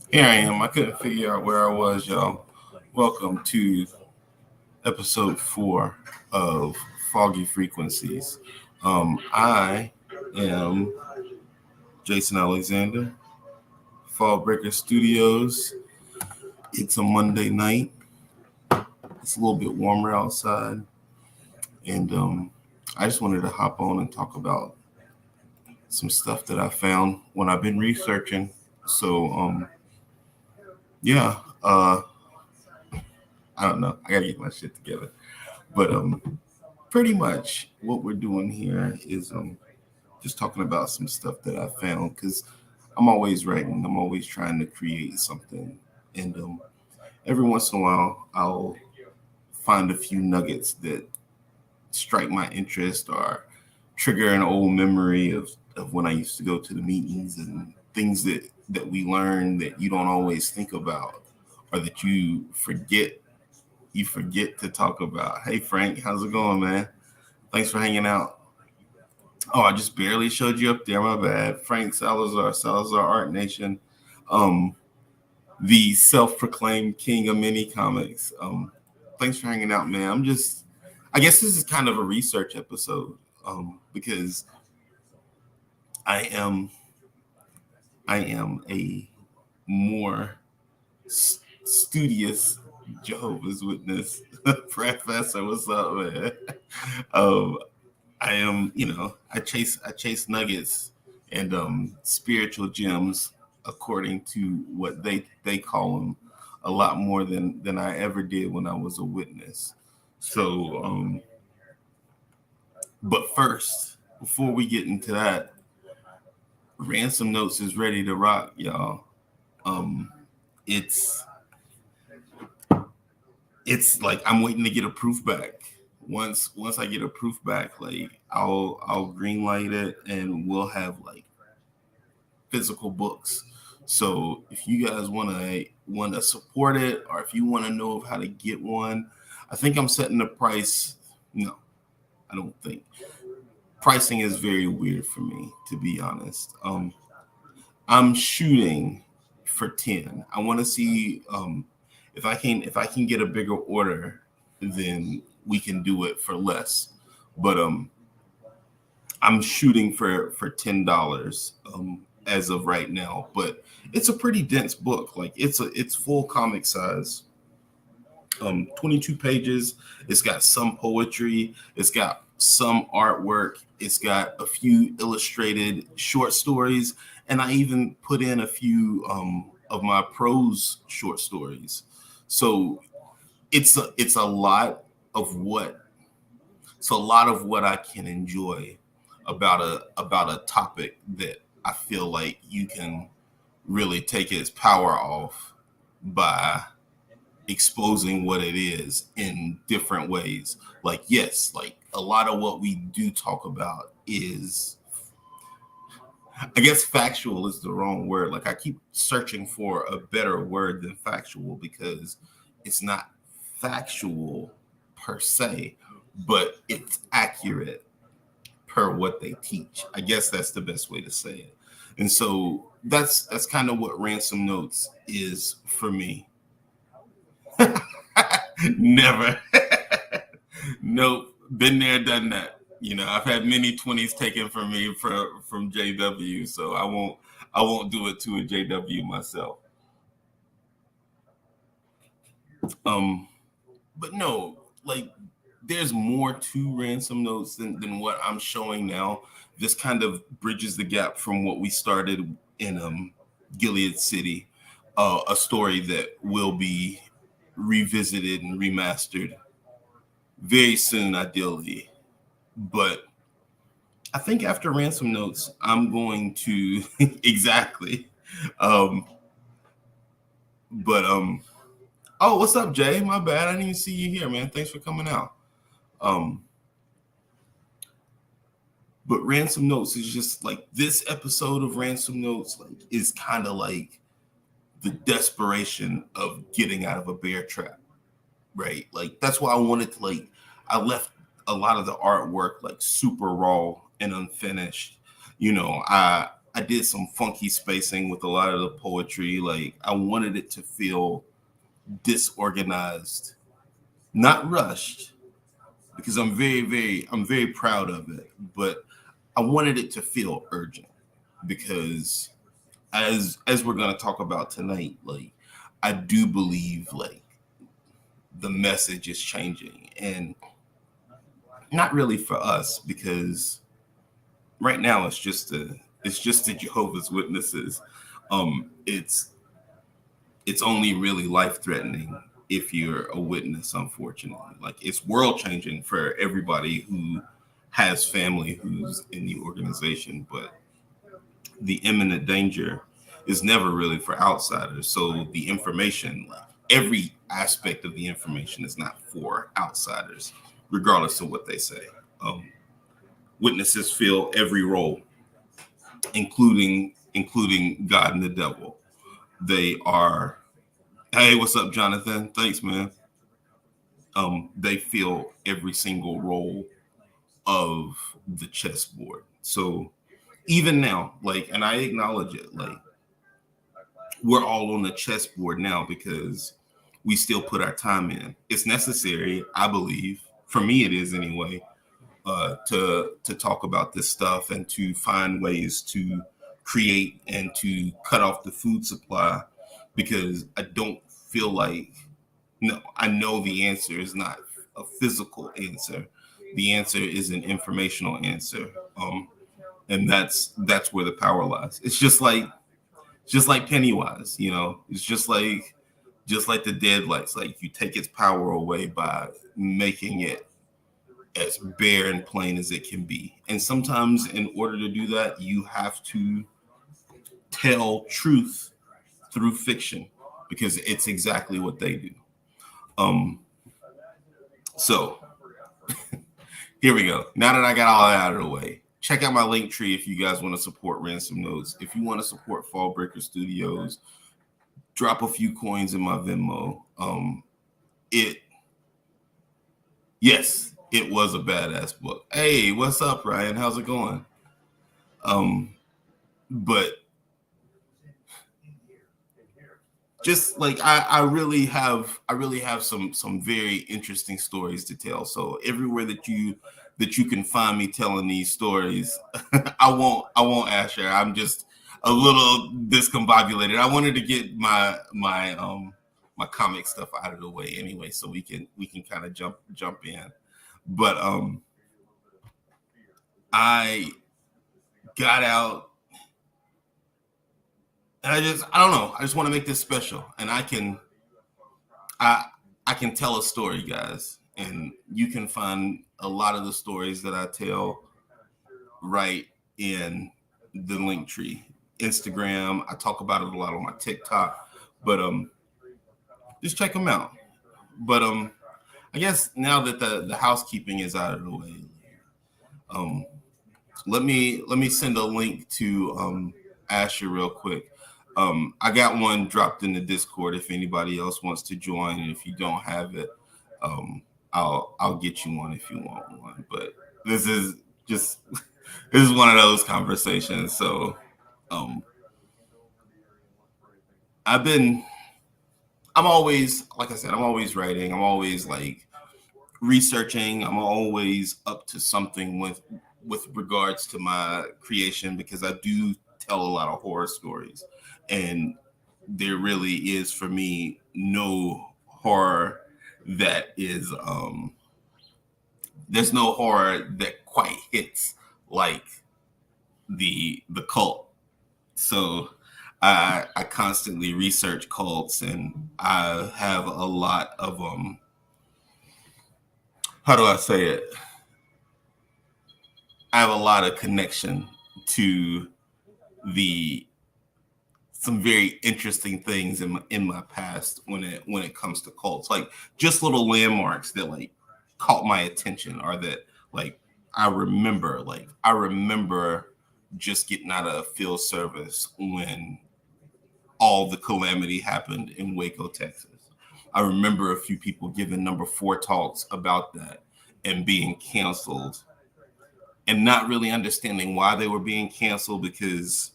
Here I am. I couldn't figure out where I was, y'all. Welcome to episode 4 of Foggy Frequencies. I am Jason Alexander, Fallbreaker Studios. It's a Monday night. It's a little bit warmer outside, and I just wanted to hop on and talk about some stuff that I found when I've been researching. So, yeah, I don't know. I gotta get my shit together. But pretty much what we're doing here is just talking about some stuff that I found because I'm always writing. I'm always trying to create something, and every once in a while I'll find a few nuggets that strike my interest or trigger an old memory of when I used to go to the meetings and things that we learn that you don't always think about or that you forget to talk about. Hey Frank, how's it going, man? Thanks for hanging out. Oh, I just barely showed you up there. My bad. Frank Salazar, Salazar Art Nation, um, the self-proclaimed king of mini comics. Thanks for hanging out, man. I guess this is kind of a research episode because I am, I am a more studious Jehovah's Witness professor. What's up, man? Um, I am, I chase nuggets and spiritual gems according to what they call them a lot more than I ever did when I was a witness. So, but first, before we get into that, Ransom Notes is ready to rock, y'all. Um, it's it's like I'm waiting to get a proof back. Once I get a proof back, like I'll green light it and we'll have like physical books. So if you guys wanna support it or if you want to know how to get one, I think I'm setting the price. No, I don't think pricing is very weird for me to be honest. I'm shooting for 10. I want to see if I can get a bigger order, then we can do it for less. But I'm shooting for $10 as of right now. But it's a pretty dense book. Like it's full comic size. 22 pages. It's got some poetry. It's got some artwork. It's got a few illustrated short stories, and I even put in a few of my prose short stories. So it's a lot of what it's a lot of what I can enjoy about a topic that I feel like you can really take its power off by exposing what it is in different ways. Like, yes, like a lot of what we do talk about is, I guess factual is the wrong word. Like, I keep searching for a better word than factual because it's not factual per se, but it's accurate per what they teach. I guess that's the best way to say it. And so that's kind of what Ransom Notes is for me. Never. Nope. Been there, done that. I've had many 20s taken from me from JW, so I won't do it to a JW myself. Um, but no, like there's more to Ransom Notes than what I'm showing now. This kind of bridges the gap from what we started in Gilead City, a story that will be revisited and remastered very soon, ideally. But I think after Ransom Notes, I'm going to exactly. Um, but oh, what's up, Jay? My bad. I didn't even see you here, man. Thanks for coming out. Um, but Ransom Notes is just like this episode of Ransom Notes, like is kind of like the desperation of getting out of a bear trap, right? Like that's why I wanted to like I left a lot of the artwork like super raw and unfinished. I I did some funky spacing with a lot of the poetry. Like I wanted it to feel disorganized, not rushed, because I'm very proud of it. But I wanted it to feel urgent because as we're gonna talk about tonight, like I do believe like the message is changing, and not really for us because right now it's just the Jehovah's Witnesses. It's only really life threatening if you're a witness, unfortunately. Like it's world changing for everybody who has family who's in the organization, but the imminent danger is never really for outsiders. So the information, like every aspect of the information is not for outsiders, regardless of what they say. Witnesses fill every role, including God and the devil. They are, hey, what's up, Jonathan? Thanks, man. They fill every single role of the chessboard. So even now, like, and I acknowledge it, like, we're all on the chessboard now because we still put our time in. It's necessary, I believe. For me, it is anyway. To talk about this stuff and to find ways to create and to cut off the food supply, because I don't feel like, no, I know the answer is not a physical answer. The answer is an informational answer, and that's where the power lies. It's just like Pennywise, you know. It's just like the deadlights. Like you take its power away by making it as bare and plain as it can be. And sometimes in order to do that, you have to tell truth through fiction because it's exactly what they do. So here we go. Now that I got all that out of the way, check out my link tree if you guys want to support Ransom Notes. If you want to support Fallbreaker Studios, drop a few coins in my Venmo. Yes, it was a badass book. Hey, what's up, Ryan? How's it going? But just like I really have some very interesting stories to tell. So everywhere that you can find me telling these stories, I won't Asher. I'm just a little discombobulated. I wanted to get my comic stuff out of the way anyway, so we can kind of jump in. But I got out, and I don't know. I just want to make this special, and I can tell a story, guys, and you can find a lot of the stories that I tell right in the link tree. Instagram, I talk about it a lot on my TikTok, but just check them out. But I guess now that the housekeeping is out of the way, let me send a link to Asher real quick. I got one dropped in the Discord if anybody else wants to join, and if you don't have it, I'll get you one if you want one. But this is one of those conversations. So I'm always, like I said, I'm always writing. I'm always like researching. I'm always up to something with regards to my creation, because I do tell a lot of horror stories, and there really is for me no horror that is there's no horror that quite hits like the cult. So I constantly research cults, and I have a lot of how do I say it? I have a lot of connection to some very interesting things in my past when it comes to cults. Like just little landmarks that like caught my attention, or that like I remember just getting out of field service when all the calamity happened in Waco, Texas. I remember a few people giving number 4 talks about that and being canceled, and not really understanding why they were being canceled, because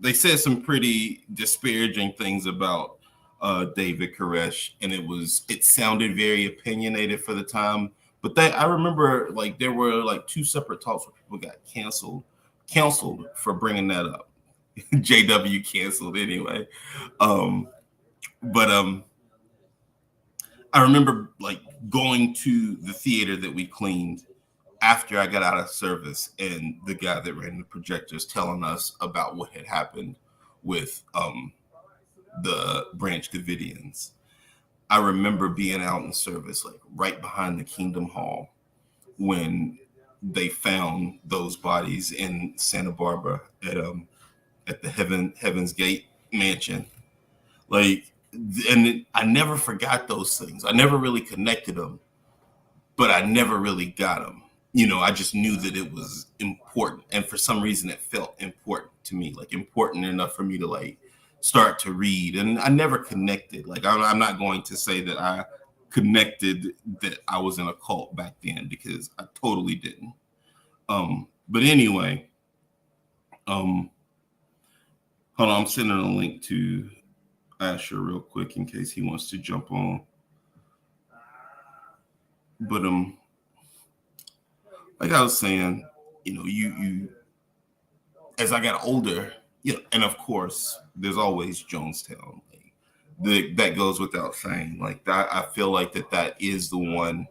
they said some pretty disparaging things about David Koresh, and it sounded very opinionated for the time. But I remember like there were like two separate talks where people got counseled for bringing that up. JW canceled anyway. But I remember like going to the theater that we cleaned after I got out of service, and the guy that ran the projectors telling us about what had happened with the Branch Davidians. I remember being out in service, like right behind the Kingdom Hall, when they found those bodies in Santa Barbara at the Heaven's Gate mansion. Like, and I never forgot those things. I never really connected them, but I never really got them. You know, I just knew that it was important, and for some reason, it felt important to me, like important enough for me to like start to read. And I never connected. Like, I'm not going to say that I connected that I was in a cult back then, because I totally didn't. But anyway, hold on, I'm sending a link to Asher real quick in case he wants to jump on. But like I was saying, you know, you as I got older, you know, and of course, there's always Jonestown. That goes without saying. Like that, I feel like that is the one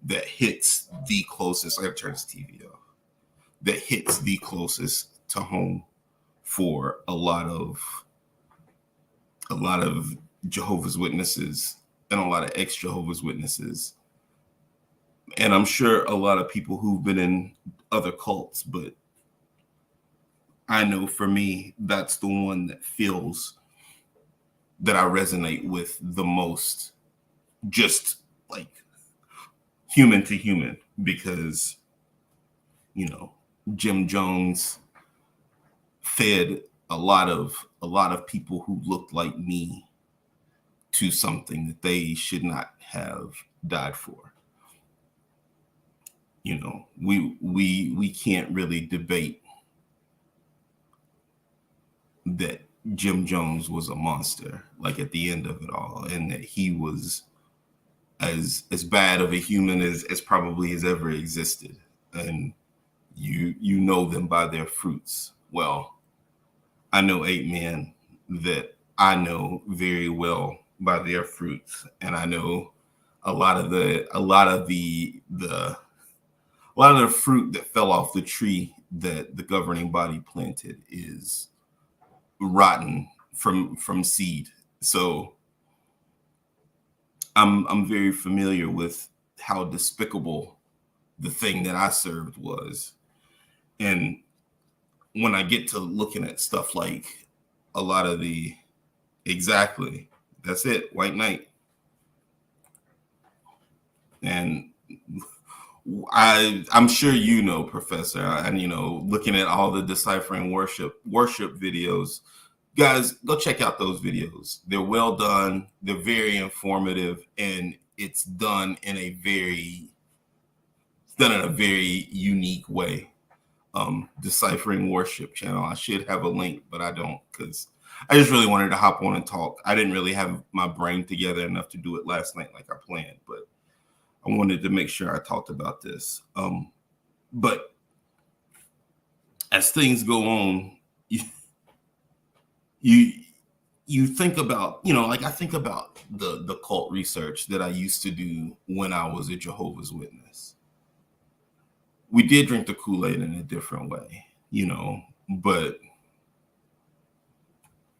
that hits the closest. I gotta turn this TV off. That hits the closest to home for a lot of Jehovah's Witnesses and a lot of ex-Jehovah's Witnesses. And I'm sure a lot of people who've been in other cults, but I know for me, that's the one that feels that I resonate with the most, just like human to human, because, you know, Jim Jones fed a lot of people who looked like me to something that they should not have died for. You know, we can't really debate that Jim Jones was a monster, like at the end of it all, and that he was as bad of a human as probably has ever existed. And you know them by their fruits. Well, I know 8 men that I know very well by their fruits, and I know a lot of the fruit that fell off the tree that the governing body planted is rotten from seed. So I'm very familiar with how despicable the thing that I served was. And when I get to looking at stuff like a lot of exactly, that's it, White Knight. And I'm sure you know, Professor, and you know, looking at all the deciphering worship videos, guys, go check out those videos. They're well done. They're very informative, and it's done in a very unique way. Deciphering Worship channel. I should have a link, but I don't, because I just really wanted to hop on and talk. I didn't really have my brain together enough to do it last night like I planned, but I wanted to make sure I talked about this. But as things go on, you think about, you know, like I think about the cult research that I used to do when I was a Jehovah's Witness. We did drink the Kool-Aid in a different way, you know, but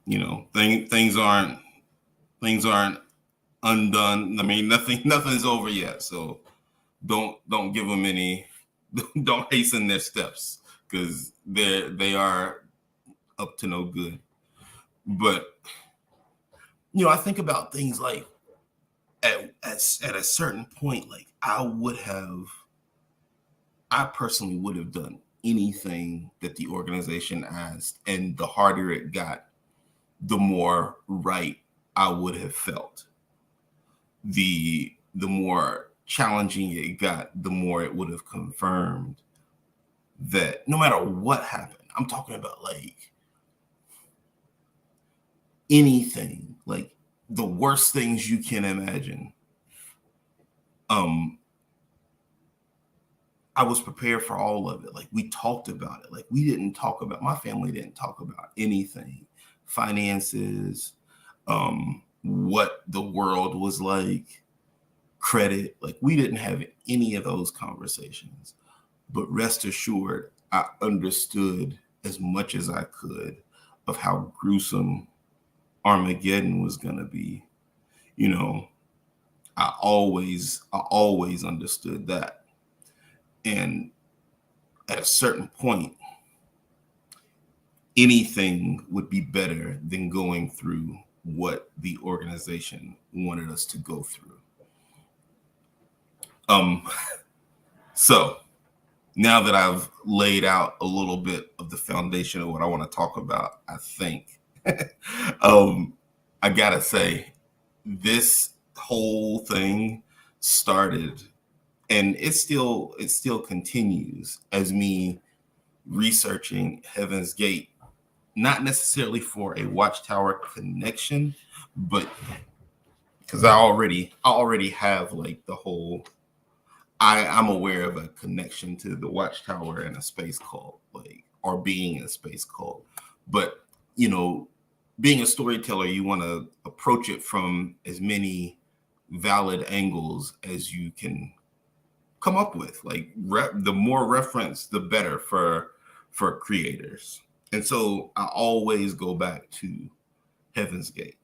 you know, things aren't undone. I mean, nothing's over yet. So don't give them any, don't hasten their steps, because they are up to no good. But you know, I think about things like at a certain point, like I personally would have done anything that the organization asked, and the harder it got, the more right I would have felt. The more challenging it got, the more it would have confirmed that no matter what happened, I'm talking about like anything, like the worst things you can imagine. I was prepared for all of it. Like we talked about it. Like my family didn't talk about anything, finances, what the world was like, credit. Like we didn't have any of those conversations. But rest assured, I understood as much as I could of how gruesome Armageddon was going to be. You know, I always understood that. And at a certain point, anything would be better than going through what the organization wanted us to go through. So now that I've laid out a little bit of the foundation of what I want to talk about, I think I gotta say this whole thing started, and it still continues as me researching Heaven's Gate, not necessarily for a Watchtower connection, but because I already have like the whole, I'm aware of a connection to the Watchtower and a space cult, like, or being a space cult. But you know, being a storyteller, you want to approach it from as many valid angles as you can come up with. Like the more reference, the better for creators. And so I always go back to Heaven's Gate.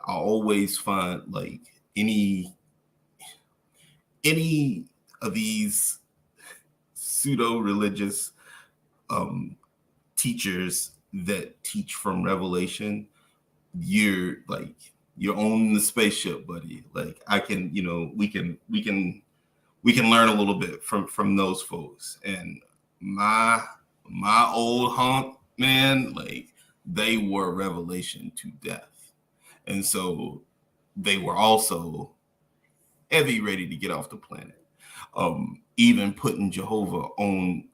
I always find like any of these pseudo-religious teachers that teach from Revelation, you're on the spaceship, buddy. Like I can, you know, we can learn a little bit from those folks. And my old honk, man, like they were Revelation to death. And so they were also heavy ready to get off the planet. Even putting Jehovah on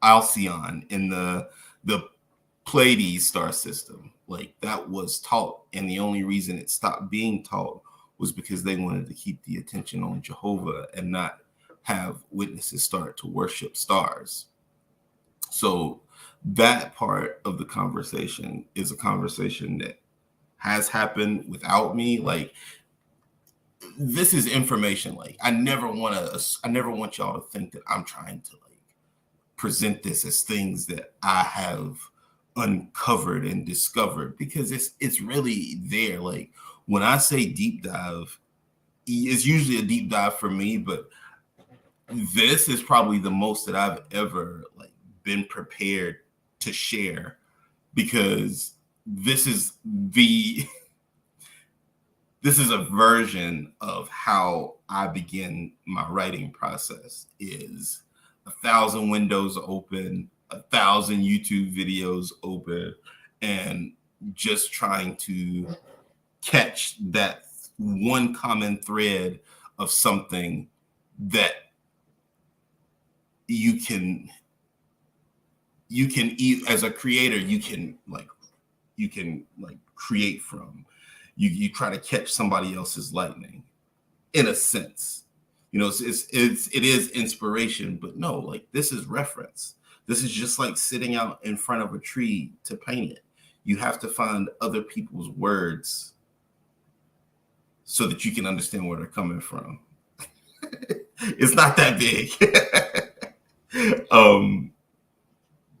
Alcyon in the Pleiades star system. Like that was taught. And the only reason it stopped being taught was because they wanted to keep the attention on Jehovah and not have witnesses start to worship stars. So that part of the conversation is a conversation that has happened without me. Like this is information. Like I never want y'all to think that I'm trying to like present this as things that I have uncovered and discovered, because it's really there. Like when I say deep dive, it's usually a deep dive for me, but this is probably the most that I've ever like been prepared to share, because this is a version of how I begin my writing process. Is 1,000 windows open, 1,000 YouTube videos open, and just trying to catch that one common thread of something that you can as a creator, you can create from. You try to catch somebody else's lightning, in a sense. You know, it is inspiration, but no, like this is reference. This is just like sitting out in front of a tree to paint it. You have to find other people's words so that you can understand where they're coming from. It's not that big.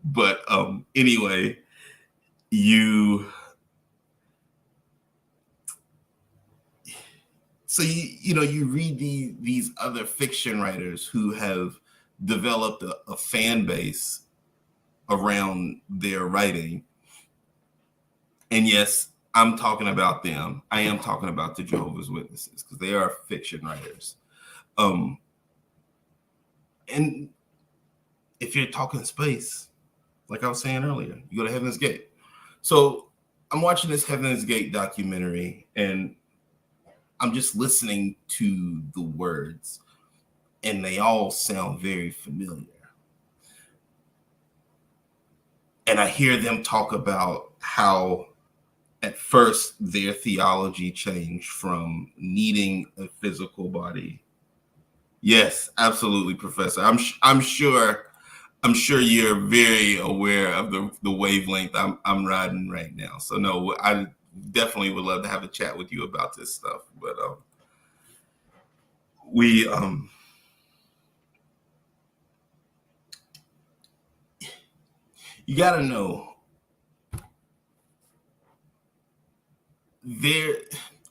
But anyway, you read these other fiction writers who have developed a fan base around their writing. And yes, I'm talking about them. I am talking about the Jehovah's Witnesses, because they are fiction writers. And if you're talking space, like I was saying earlier, you go to Heaven's Gate. So I'm watching this Heaven's Gate documentary, and I'm just listening to the words, and they all sound very familiar. And I hear them talk about how at first their theology changed from needing a physical body. Yes, absolutely, Professor. I'm sure you're very aware of the wavelength I'm riding right now. So no, I definitely would love to have a chat with you about this stuff. But we you got to know their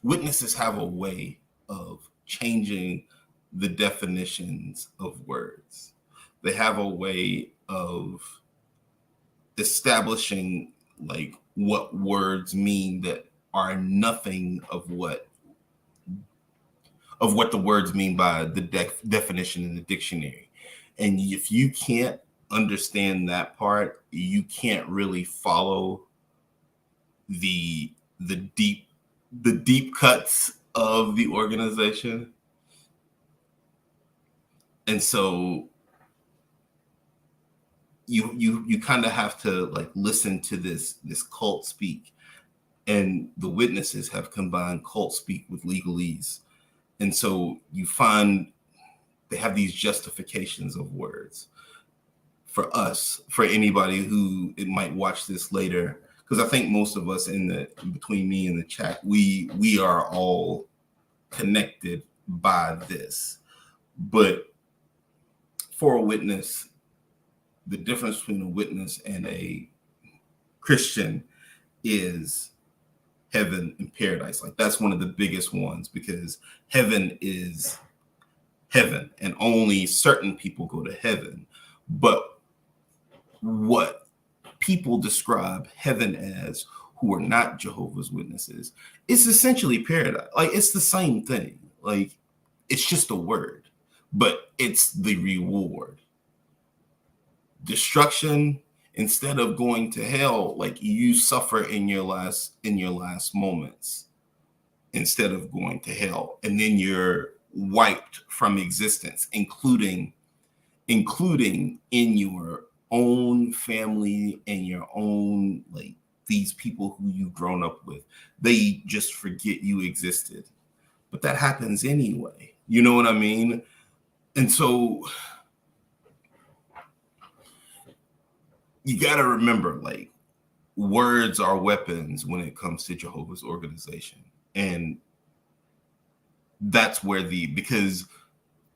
witnesses have a way of changing the definitions of words. They have a way of establishing like what words mean that are nothing of what the words mean by the definition in the dictionary. And if you can't understand that part, you can't really follow the deep cuts of the organization. And so you kind of have to like listen to this cult speak, and the witnesses have combined cult speak with legalese. And so you find they have these justifications of words. For us, for anybody who it might watch this later, because I think most of us between me and the chat, we are all connected by this. But for a witness, the difference between a witness and a Christian is heaven and paradise. Like that's one of the biggest ones, because heaven is heaven and only certain people go to heaven. But what people describe heaven as, who are not Jehovah's Witnesses, it's essentially paradise. Like it's the same thing. Like it's just a word, but it's the reward. Destruction, instead of going to hell, like you suffer in your last moments instead of going to hell, and then you're wiped from existence, including in your own family and your own, like these people who you've grown up with. They just forget you existed. But that happens anyway. You know what I mean? And so you got to remember, like, words are weapons when it comes to Jehovah's organization. And that's where because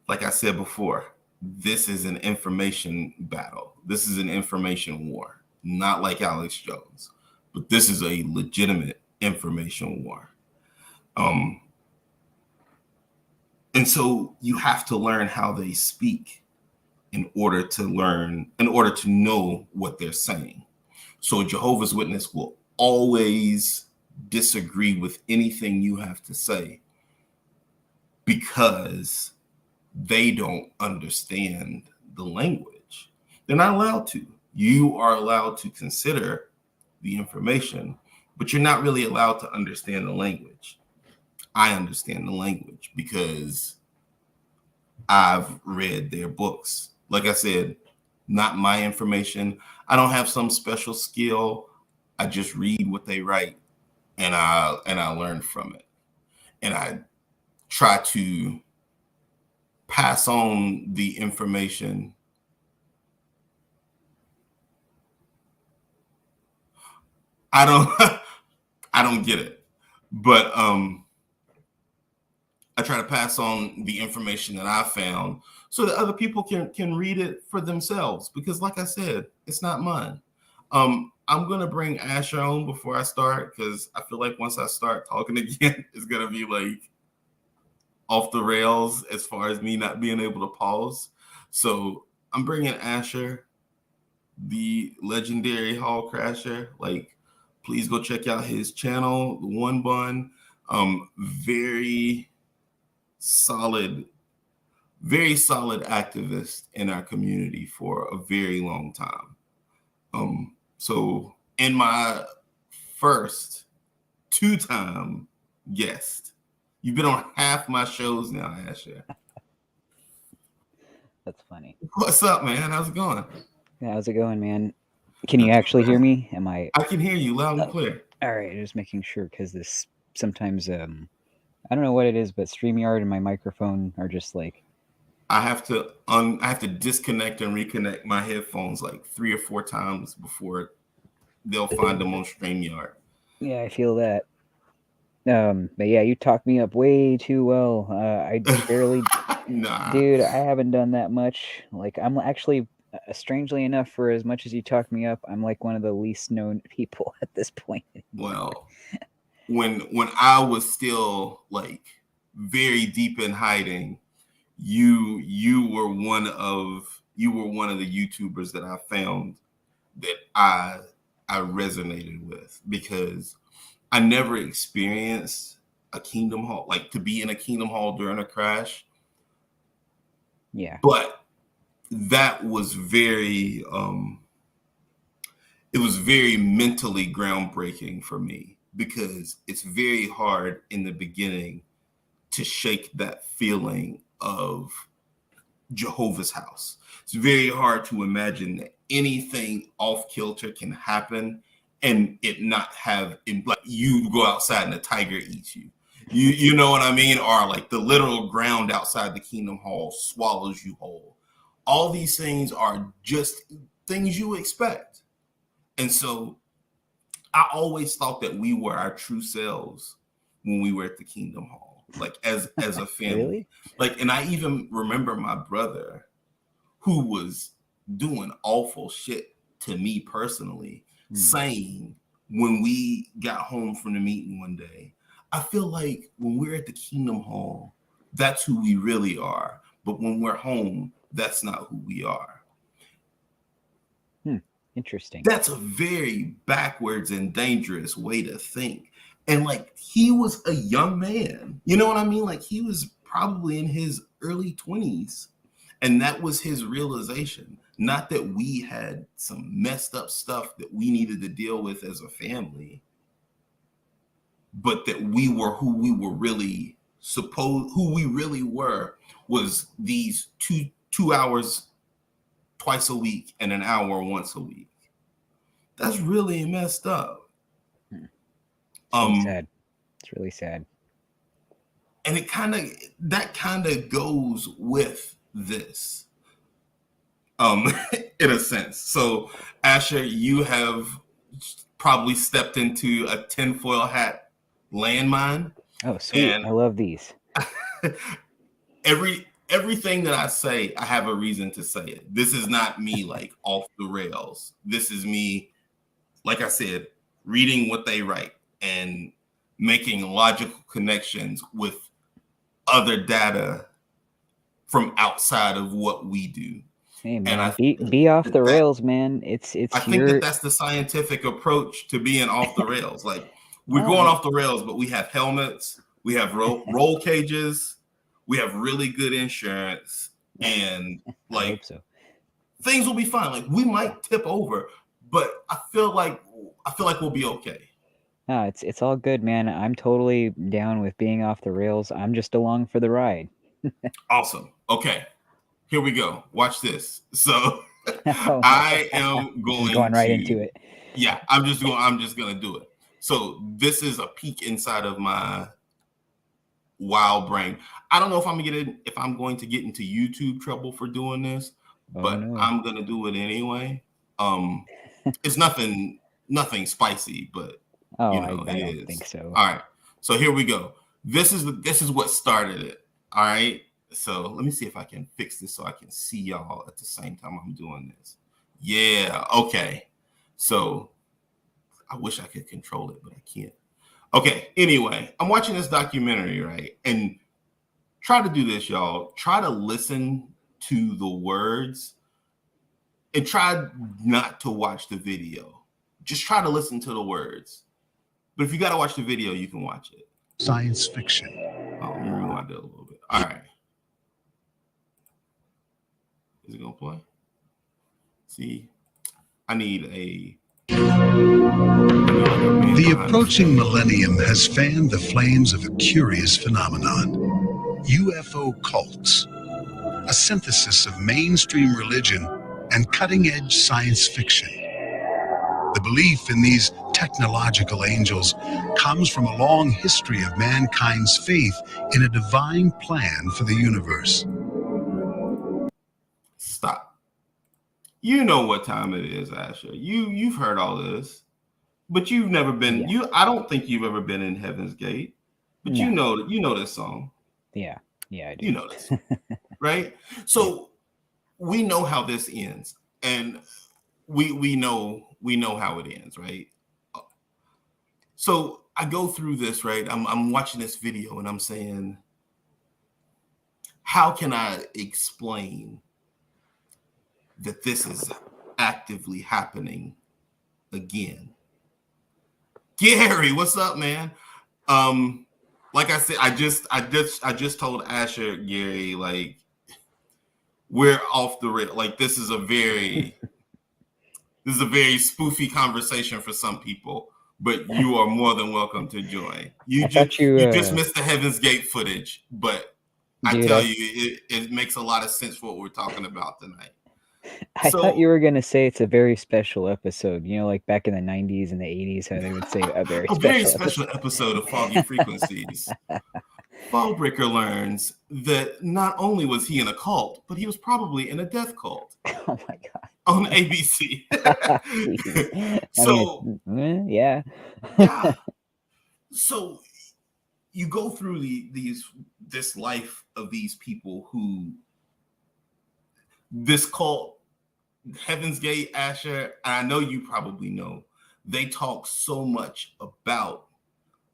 like I said before, this is an information battle. This is an information war, not like Alex Jones, but this is a legitimate information war. And so you have to learn how they speak in order to know what they're saying. So a Jehovah's Witness will always disagree with anything you have to say because they don't understand the language. They're not allowed to. You are allowed to consider the information, but you're not really allowed to understand the language. I understand the language because I've read their books. Like I said, not my information. I don't have some special skill. I just read what they write and I learn from it. And I try to pass on the information. I don't get it. But I try to pass on the information that I found so that other people can read it for themselves. Because like I said, it's not mine. I'm going to bring Asher on before I start, because I feel like once I start talking again, it's going to be like off the rails as far as me not being able to pause. So I'm bringing Asher, the legendary Hall Crasher. Like, please go check out his channel, The One Bun. Very solid activist in our community for a very long time. So in my first 2-time guest, you've been on half my shows now, Asher. That's funny. What's up, man? How's it going? Yeah, how's it going, man? Can you actually hear me? I can hear you loud and clear. All right, just making sure because this sometimes I don't know what it is, but StreamYard and my microphone are just like I have to I have to disconnect and reconnect my headphones like 3 or 4 times before they'll find them on StreamYard. yeah, I feel that. But yeah, you talked me up way too well. I barely, Nah. dude, I haven't done that much. Like, I'm actually, strangely enough, for as much as you talk me up, I'm like one of the least known people at this point anymore. Well, when I was still like very deep in hiding, you were one of the YouTubers that I found that I resonated with, because I never experienced a Kingdom Hall, like to be in a Kingdom Hall during a crash. Yeah. But that was very it was very mentally groundbreaking for me, because it's very hard in the beginning to shake that feeling of Jehovah's house. It's very hard to imagine that anything off kilter can happen and it not have, like, you go outside and a tiger eats you. You know what I mean? Or like the literal ground outside the Kingdom Hall swallows you whole. All these things are just things you expect. And so I always thought that we were our true selves when we were at the Kingdom Hall, like as a family. Really? Like, and I even remember my brother, who was doing awful shit to me personally, saying when we got home from the meeting one day, I feel like when we're at the Kingdom Hall, that's who we really are. But when we're home, that's not who we are. Interesting. That's a very backwards and dangerous way to think. And like, he was a young man, you know what I mean? Like, he was probably in his early 20s. And that was his realization. Not that we had some messed up stuff that we needed to deal with as a family, but that we were who we were really who we really were was these two hours twice a week and an hour once a week. That's really messed up. It's really sad. It's really sad. And that kind of goes with this, in a sense. So, Asher, you have probably stepped into a tinfoil hat landmine. Oh, sweet. And I love these. everything that I say, I have a reason to say it. This is not me like off the rails. This is me, like I said, reading what they write and making logical connections with other data from outside of what we do. Hey man, and be off the rails, man. It's I think that's the scientific approach to being off the rails. Like, we're going off the rails, but we have helmets, we have roll cages, we have really good insurance, and like, I hope so. Things will be fine. Like, we might tip over, but I feel like we'll be okay. No, it's all good, man. I'm totally down with being off the rails. I'm just along for the ride. Awesome. Okay, here we go. Watch this. So I am going right into it. Yeah, I'm just gonna do it. So this is a peek inside of my wild brain. I don't know if I'm going to get into YouTube trouble for doing this, but no. I'm gonna do it anyway. It's nothing spicy, but I don't think so. All right, so here we go. This is what started it. All right, so let me see if I can fix this so I can see y'all at the same time I'm doing this. Yeah, okay. So I wish I could control it, but I can't. Okay, anyway, I'm watching this documentary, right? And try to do this, y'all. Try to listen to the words and try not to watch the video. Just try to listen to the words. But if you got to watch the video, you can watch it. Science fiction. Oh, let me rewind it a little bit. All right. Is it going to play? See, I need a... The approaching millennium has fanned the flames of a curious phenomenon: UFO cults, a synthesis of mainstream religion and cutting-edge science fiction. The belief in these technological angels comes from a long history of mankind's faith in a divine plan for the universe. Stop. You know what time it is, Asher. You've heard all this, but you've never been. Yeah. I don't think you've ever been in Heaven's Gate, but No. you know this song. Yeah, I do. You know this, right? So we know how this ends, and we know how it ends, right? So I go through this, right? I'm watching this video and I'm saying, how can I explain that this is actively happening again? Gary, what's up, man? Like I said, I just told Asher, Gary, like, we're off the rail. Like, this is a very spoofy conversation for some people, but you are more than welcome to join. You just missed the Heaven's Gate footage, but dude, I tell you, it makes a lot of sense for what we're talking about tonight. I thought you were going to say it's a very special episode, you know, like back in the 90s and the 80s, how they would say a very special episode of Foggy Frequencies. Fallbreaker learns that not only was he in a cult, but he was probably in a death cult. Oh my God. On ABC. So, yeah. So you go through this life of these people who, this cult, Heaven's Gate, Asher, I know you probably know, they talk so much about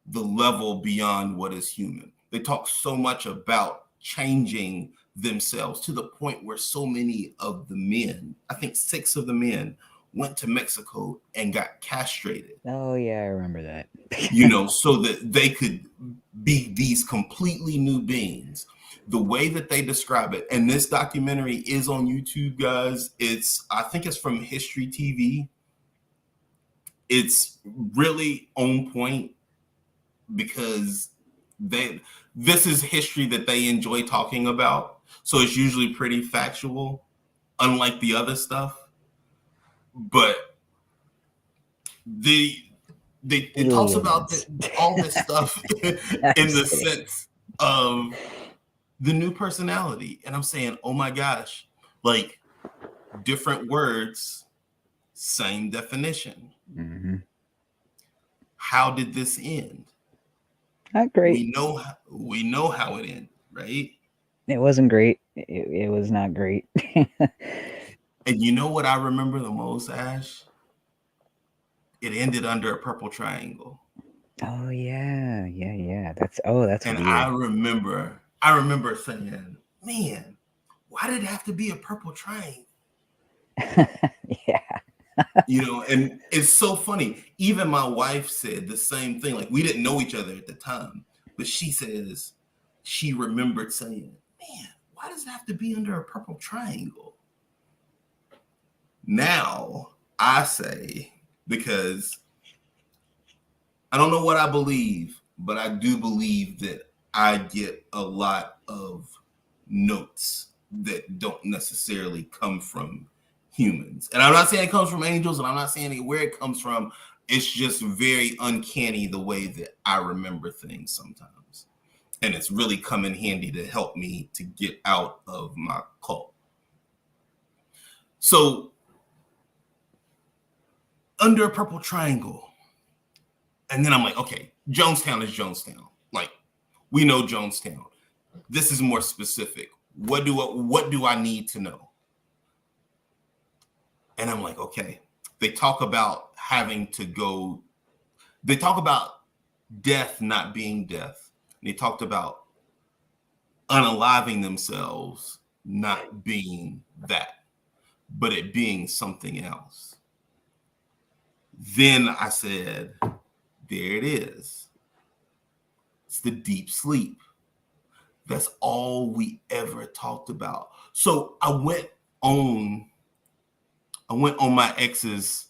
the level beyond what is human. They talk so much about changing themselves to the point where so many of the men, I think 6 of the men, went to Mexico and got castrated. Oh yeah, I remember that. You know, so that they could be these completely new beings. The way that they describe it, and this documentary is on YouTube, guys. I think it's from History TV. It's really on point because this is history that they enjoy talking about. So it's usually pretty factual, unlike the other stuff. But it talks about all this stuff in the sense of the new personality. And I'm saying, oh my gosh, like, different words, same definition. Mm-hmm. How did this end? Not great. We know how it ended, right? It wasn't great. It was not great. And you know what I remember the most, Ash? It ended under a purple triangle. Oh yeah. That's and weird. I remember saying, man, why did it have to be a purple triangle? Yeah. You know, and it's so funny. Even my wife said the same thing. Like, we didn't know each other at the time, but she says she remembered saying, man, why does it have to be under a purple triangle? Now I say, because I don't know what I believe, but I do believe that I get a lot of notes that don't necessarily come from humans. And I'm not saying it comes from angels, and I'm not saying where it comes from. It's just very uncanny the way that I remember things sometimes. And it's really come in handy to help me to get out of my cult. So, under a purple triangle. And then I'm like, okay, Jonestown is Jonestown. Like, we know Jonestown. This is more specific. What do I need to know? And I'm like, okay. They talk about they talk about death not being death. And they talked about unaliving themselves not being that, but it being something else. Then I said, there it is. It's the deep sleep. That's all we ever talked about. So I went on my ex's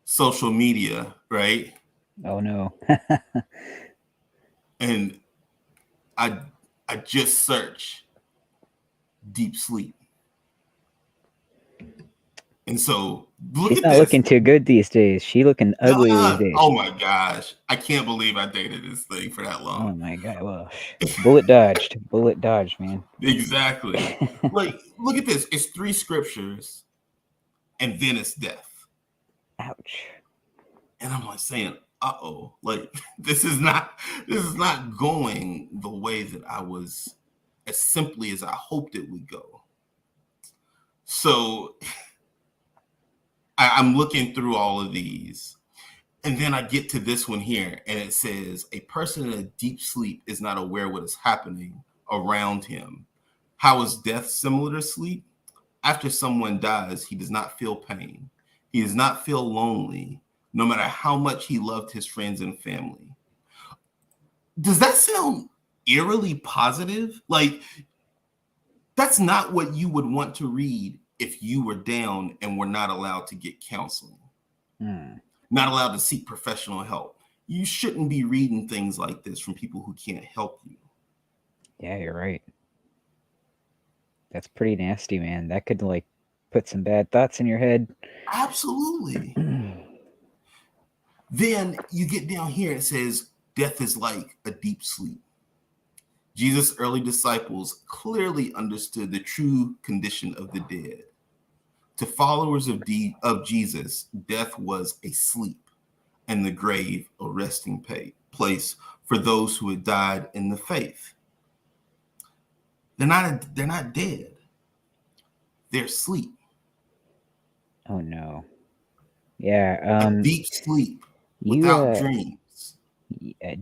social media, right? Oh no. And I just searched deep sleep. And so Look She's at not this. looking too good these days. She looking ugly these days. Oh my gosh. I can't believe I dated this thing for that Oh long. my god. Well, bullet dodged. Bullet dodged, man. Exactly. Like, look at this. It's 3 scriptures and then it's death. Ouch. And I'm like saying, uh-oh, like this is not going the way that I was, as simply as I hoped it would go. So I'm looking through all of these. And then I get to this one here, and it says, a person in a deep sleep is not aware what is happening around him. How is death similar to sleep? After someone dies, he does not feel pain. He does not feel lonely, no matter how much he loved his friends and family. Does that sound eerily positive? Like, that's not what you would want to read if you were down and were not allowed to get counseling. Not allowed to seek professional help. You shouldn't be reading things like this from people who can't help you. Yeah, you're right. That's pretty nasty, man. That could like put some bad thoughts in your head. Absolutely. Then you get down here and it says, death is like a deep sleep. Jesus' early disciples clearly understood the true condition of the dead. To followers of Jesus, death was a sleep, and the grave a resting place for those who had died in the faith. They're not dead. They're asleep. Oh no. Yeah. A deep sleep without dreams.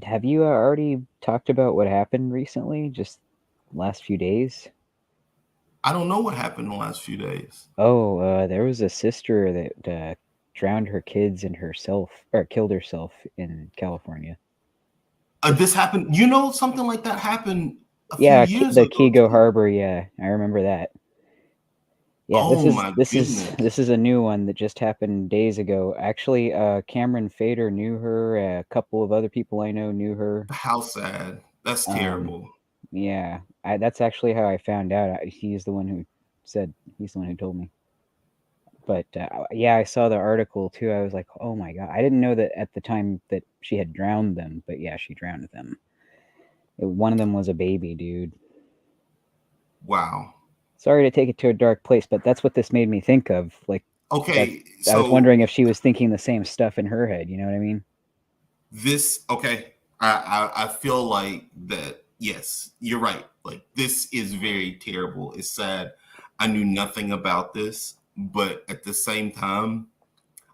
Have you already talked about what happened recently? Just last few days? I don't know what happened in the last few days. Oh, there was a sister that drowned her kids and herself, or killed herself in California. This happened. You know, something like that happened a few Yeah, years the ago. Kigo Too. Harbor. Yeah, I remember that. Yeah, Oh my goodness. this is a new one that just happened days ago. Actually, Cameron Fader knew her. A couple of other people I know knew her. How sad. That's terrible. Yeah, that's actually how I found out. He's the one who told me. But yeah, I saw the article too. I was like, oh my god, I didn't know that at the time that she had drowned them. But yeah, she drowned them. One of them was a baby, dude. Wow. Sorry to take it to a dark place, but that's what this made me think of. Like, okay, I was wondering if she was thinking the same stuff in her head. You know what I mean? I feel like that. Yes, you're right. Like, this is very terrible. It's sad. I knew nothing about this, but at the same time,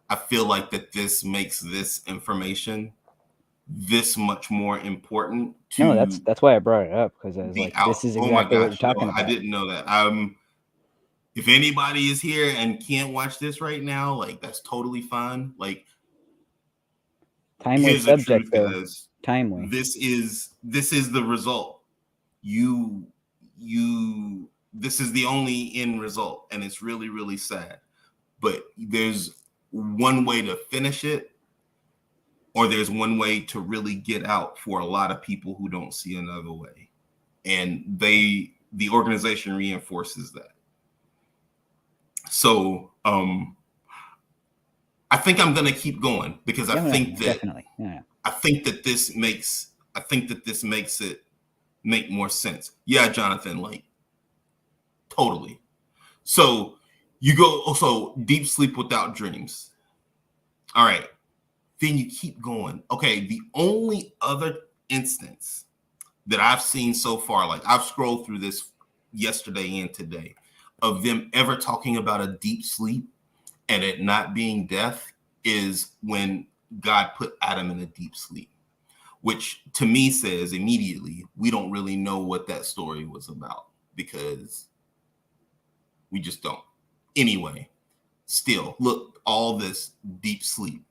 I feel like that this makes this information this much more important to. No, that's why I brought it up, because I was like, this is exactly what you're talking about. I didn't know that. If anybody is here and can't watch this right now, like, that's totally fine. Like, timely subject, though. Guys. Timely. This is the result. This is the only end result, and it's really, really sad. But there's one way to finish it, or there's one way to really get out for a lot of people who don't see another way. And the organization reinforces that. So I think I'm going to keep going, because I think that this makes it make more sense. Yeah, Jonathan, like, totally. So you go also deep sleep without dreams. All right. Then you keep going. Okay, the only other instance that I've seen so far, like, I've scrolled through this yesterday and today, of them ever talking about a deep sleep and it not being death, is when God put Adam in a deep sleep, which to me says immediately we don't really know what that story was about, because we just don't. Anyway, still, look, all this deep sleep,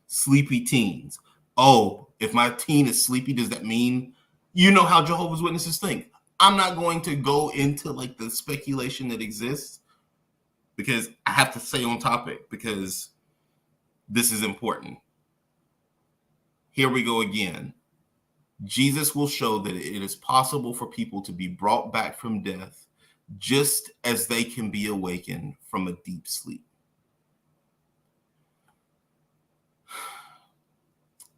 sleepy teens. Oh, if my teen is sleepy, does that mean, you know how Jehovah's Witnesses think? I'm not going to go into like the speculation that exists, because I have to stay on topic, because this is important. Here we go again. Jesus will show that it is possible for people to be brought back from death, just as they can be awakened from a deep sleep.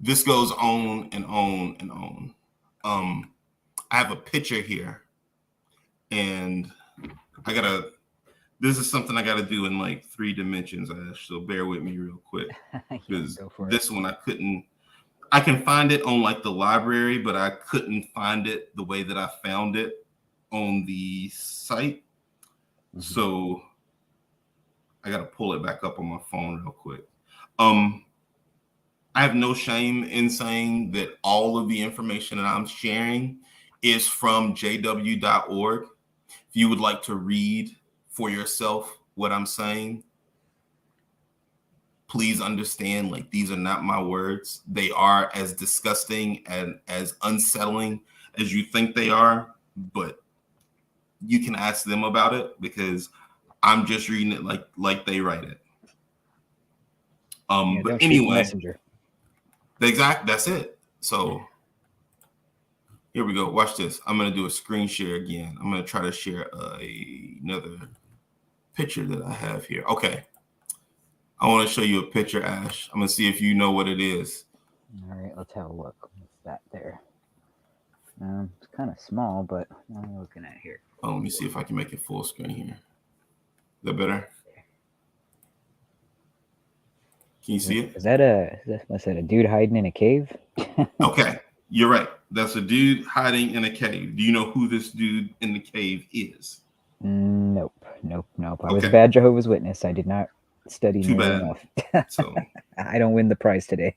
this goes on and on and on. I have a picture here, and this is something I gotta do in like 3 dimensions, Ash. So bear with me real quick. Because this one I can find it on like the library, but I couldn't find it the way that I found it on the site. Mm-hmm. So I got to pull it back up on my phone real quick. I have no shame in saying that all of the information that I'm sharing is from jw.org. If you would like to read for yourself what I'm saying, please understand, like, these are not my words. They are as disgusting and as unsettling as you think they are, but you can ask them about it because I'm just reading it like they write it. But anyway, that's it. So here we go. Watch this. I'm going to do a screen share again. I'm going to try to share another picture that I have here. Okay. I want to show you a picture, Ash. I'm going to see if you know what it is. All right, let's have a look. What's that there? It's kind of small, but what am I looking at here? Oh, let me see if I can make it full screen here. Is that better? Can you see it? Is that a dude hiding in a cave? Okay, you're right. That's a dude hiding in a cave. Do you know who this dude in the cave is? Nope. I was a bad Jehovah's Witness. I did not study nearly enough. So I don't win the prize today.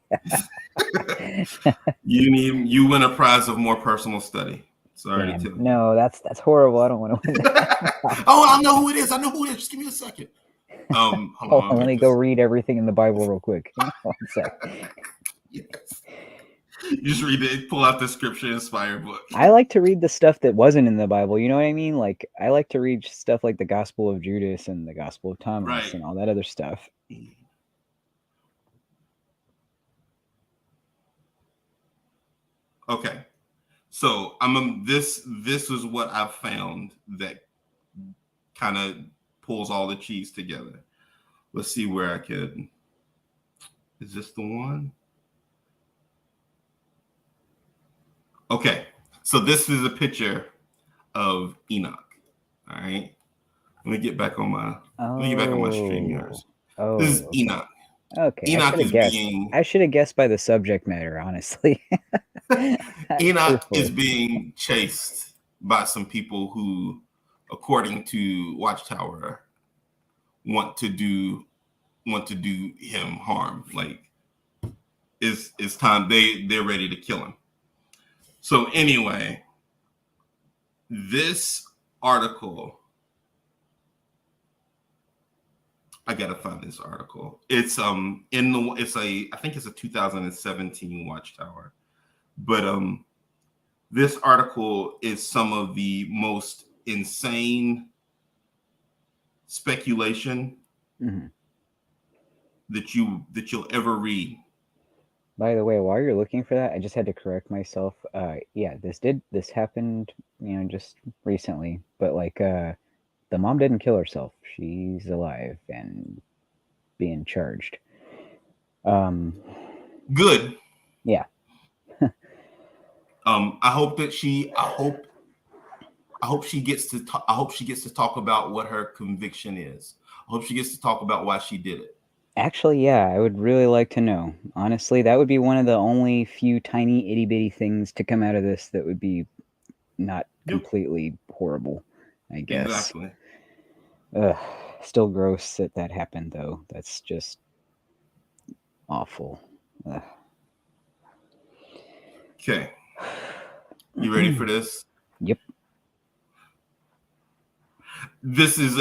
You win a prize of more personal study. Sorry to tell you. No, that's horrible. I don't want to win that. Oh, I know who it is. Just give me a second. Hold on, let me go read everything in the Bible real quick. 1 sec. Yes. You just read it, pull out the scripture inspired book. I like to read the stuff that wasn't in the Bible. You know what I mean? Like, I like to read stuff like the Gospel of Judas and the Gospel of Thomas and all that other stuff. Okay. So this is what I've found that kind of pulls all the cheese together. Let's see where I could. Is this the one? Okay, so this is a picture of Enoch. All right, let me get back on my StreamYard. This is Enoch. Okay, Enoch I should have guessed by the subject matter, honestly. Enoch is being chased by some people who, according to Watchtower, want to do him harm. Like, it's time they're ready to kill him. So anyway, this article, I gotta find this article. It's I think it's a 2017 Watchtower, but this article is some of the most insane speculation that you'll ever read. By the way, while you're looking for that, I just had to correct myself. Yeah, this happened, just recently, but like the mom didn't kill herself. She's alive and being charged. Good. Yeah. I hope she gets to talk about what her conviction is. I hope she gets to talk about why she did it. Actually, yeah, I would really like to know. Honestly, that would be one of the only few tiny itty bitty things to come out of this that would be not completely horrible, I guess. Exactly. Still gross that happened, though. That's just awful. Okay. You ready for this? Yep. This is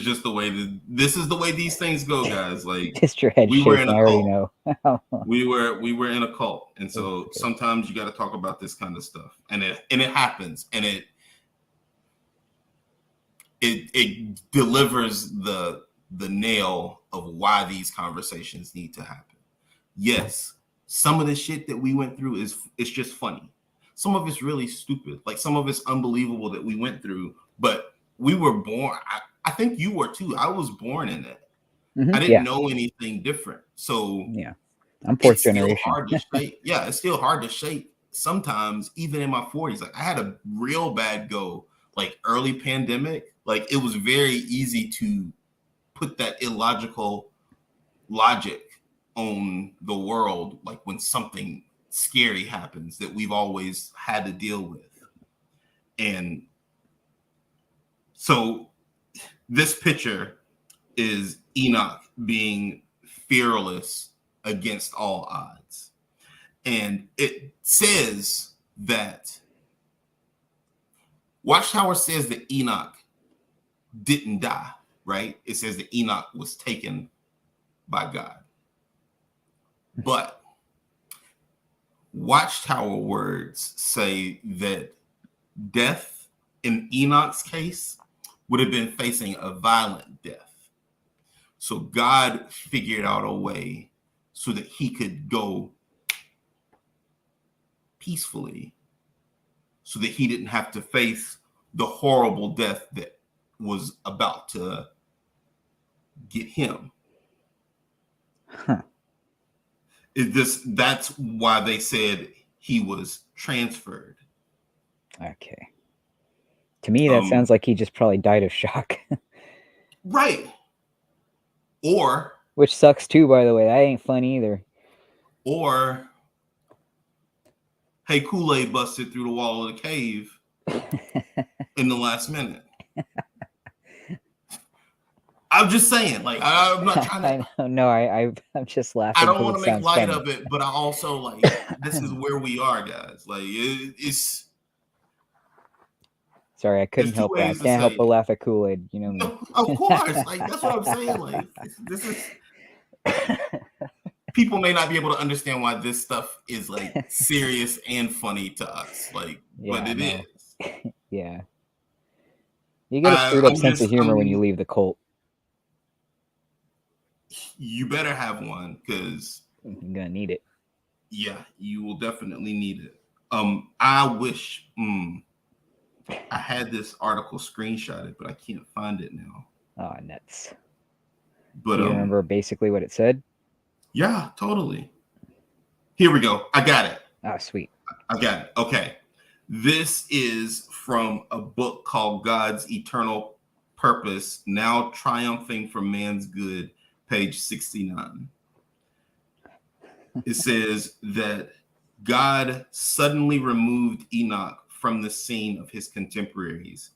just the way these things go, guys. Like, just your head shaking. I already know. we were in a cult, and so sometimes you got to talk about this kind of stuff, and it happens, and it delivers the nail of why these conversations need to happen. Yes, some of the shit that we went through it's just funny. Some of it's really stupid. Like, some of it's unbelievable that we went through, but we were born. I think you were too. I was born in it. I didn't know anything different. So I'm fourth it's still generation. hard to shake. Yeah, it's still hard to shake sometimes, even in my 40s. Like I had a real bad go, like early pandemic. Like it was very easy to put that illogical logic on the world, like when something scary happens that we've always had to deal with. And so this picture is Enoch being fearless against all odds. And it says that Watchtower says that Enoch didn't die, right? It says that Enoch was taken by God. But Watchtower words say that death in Enoch's case would have been facing a violent death. So God figured out a way so that he could go peacefully, so that he didn't have to face the horrible death that was about to get him. Huh. That's why they said he was transferred. Okay. To me, that sounds like he just probably died of shock. Right. Or which sucks too, by the way. That ain't fun either. Or hey, Kool-Aid busted through the wall of the cave in the last minute. I'm just saying, like, I'm not trying to. I know, no, I'm just laughing. I don't want to make light funny. of it, but I also like this is where we are, guys. Like, it's. Sorry, I couldn't help it. I can't help but laugh at Kool-Aid. You know me. Of course, like that's what I'm saying. Like, this is. People may not be able to understand why this stuff is like serious and funny to us, like, yeah, but it is. Yeah. You get a screwed up sense of humor when you leave the cult. You better have one, because you're gonna need it. Yeah, you will definitely need it. I wish I had this article screenshotted, but I can't find it now. Oh, nuts. But do you remember basically what it said? Yeah, totally. Here we go. I got it. Oh, sweet. I got it. Okay. This is from a book called God's Eternal Purpose, Now Triumphing for Man's Good, page 69. It says that God suddenly removed Enoch from the scene of his contemporaries,